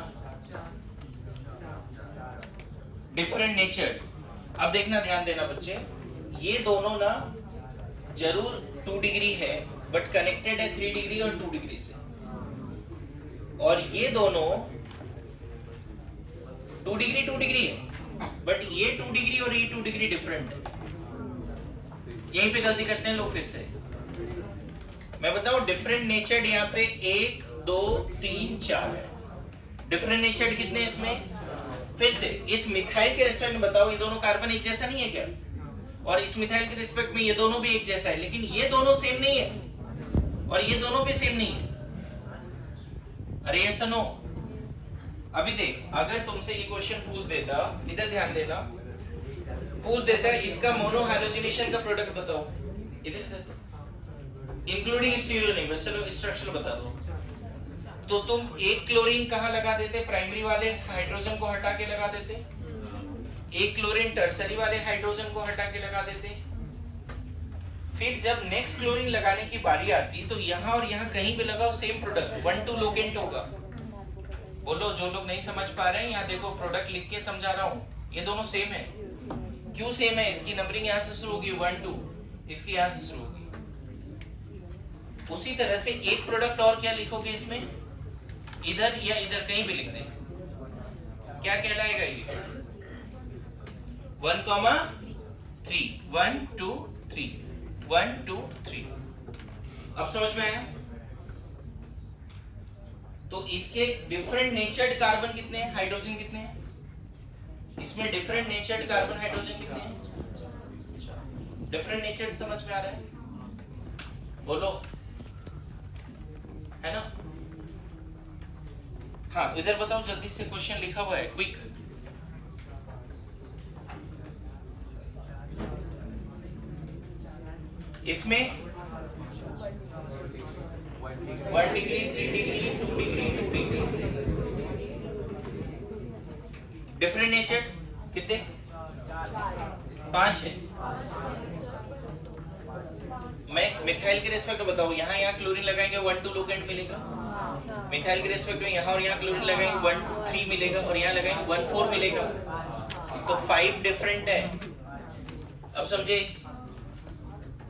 डिफरेंट नेचर्ड। अब देखना, ध्यान देना बच्चे, ये दोनों ना जरूर 2 डिग्री है बट कनेक्टेड है 3 डिग्री और 2 डिग्री से। और ये दोनों 2 डिग्री है बट ये 2 डिग्री और ये 2 डिग्री डिफरेंट है। यहीं पे गलती करते हैं लोग फिर से। मैं बताऊं डिफरेंट नेचर्ड यहाँ पे 1 2 3 4 है। डिफरेंट नेचर्ड कितने इसमें? फिर से इस मिथाइल के रिस्पेक्ट में बताओ, ये दोनों कार्बन एक जैसा नहीं है क्या? और इस मिथाइल के रिस्पेक्ट में ये दोनों भी एक जैसा है, लेकिन ये दोनों सेम नहीं है और ये दोनों भी सेम नहीं है। अरे ये सुनो, अभी देख, अगर तुमसे ये क्वेश्चन पूछ देता, इधर ध्यान देना, पूछ देता है इसका मोनो हाइड्रोजनेशन का प्रोडक्ट बताओ, इधर इंक्लूडिंग स्टीरियो नहीं, बस चलो स्ट्रक्चर बता दो, तो तुम एक क्लोरीन कहाँ लगा देते? प्राइमरी वाले हाइड्रोजन को हटा के लगा देते। एक क्लोरीन टर्सरी वाले हाइड्रोजन को हटा के लगा देते। फिर जब नेक्स्ट क्लोरीन लगाने की बारी आती तो यहाँ और यहाँ कहीं भी लगाओ, सेम प्रोडक्ट 1 2 लोकेंट होगा। बोलो जो लोग नहीं समझ पा रहे हैं, यहाँ देखो प्रोडक्ट लिख के समझा रहा हूँ, ये दोनों सेम है। क्यों सेम है? इसकी नंबरिंग यहाँ से शुरू होगी 1 2, इसकी यहाँ से शुरू होगी। उसी तरह से एक प्रोडक्ट और क्या लिखोगे इसमें, इधर या इधर कहीं भी लिख दें, क्या कहलाएगा ये? 1 3 1 2 3 1 2 3। अब समझ में आया? तो इसके डिफरेंट नेचर्ड कार्बन कितने हैं, हाइड्रोजन कितने हैं? इसमें डिफरेंट नेचर्ड कार्बन हाइड्रोजन कितने हैं? डिफरेंट नेचर्ड समझ में आ रहा है? बोलो, है ना? हाँ, इधर बताओ जल्दी से, क्वेश्चन लिखा हुआ है, क्विक। इसमें 1 degree, 3 degree, 2 degree, 2 degree. Different nature कितने? 5 है। मैं मिथाइल के रेस्पेक्ट में बताऊं, यहाँ क्लोरीन लगाएंगे 1 2 लोकेंट मिलेगा। मिथाइल के रेस्पेक्ट में यहाँ और यहाँ क्लोरीन लगाएंगे 1 2 3 मिलेगा, और यहाँ लगाएंगे 1 4 मिलेगा। तो 5 डिफरेंट है। अब समझे?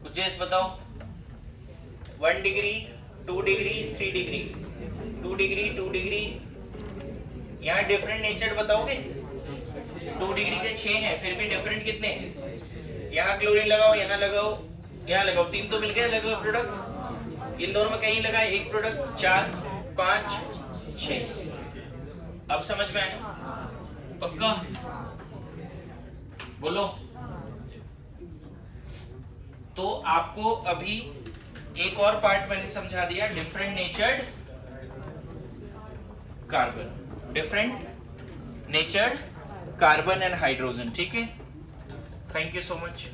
उज्जैस बताओ, 1 degree, 2 degree, 3 degree, 2 degree, 2 degree. यहाँ डिफरेंट नेचर बताओगे? 2 डिग्री के 6 हैं, फिर भी डिफरेंट कितने? यहाँ क्लोरीन लगाओ, यहाँ लगाओ, यहाँ लगाओ, 3 तो मिल गए लगभग प्रोडक्ट। इन दोनों में कहीं लगाए एक प्रोडक्ट, 4 5 6। अब समझ में आया? पक्का? बोलो। तो आपको अभी एक और पार्ट मैंने समझा दिया, different natured carbon, different natured carbon and hydrogen. ठीक है, थैंक यू सो मच।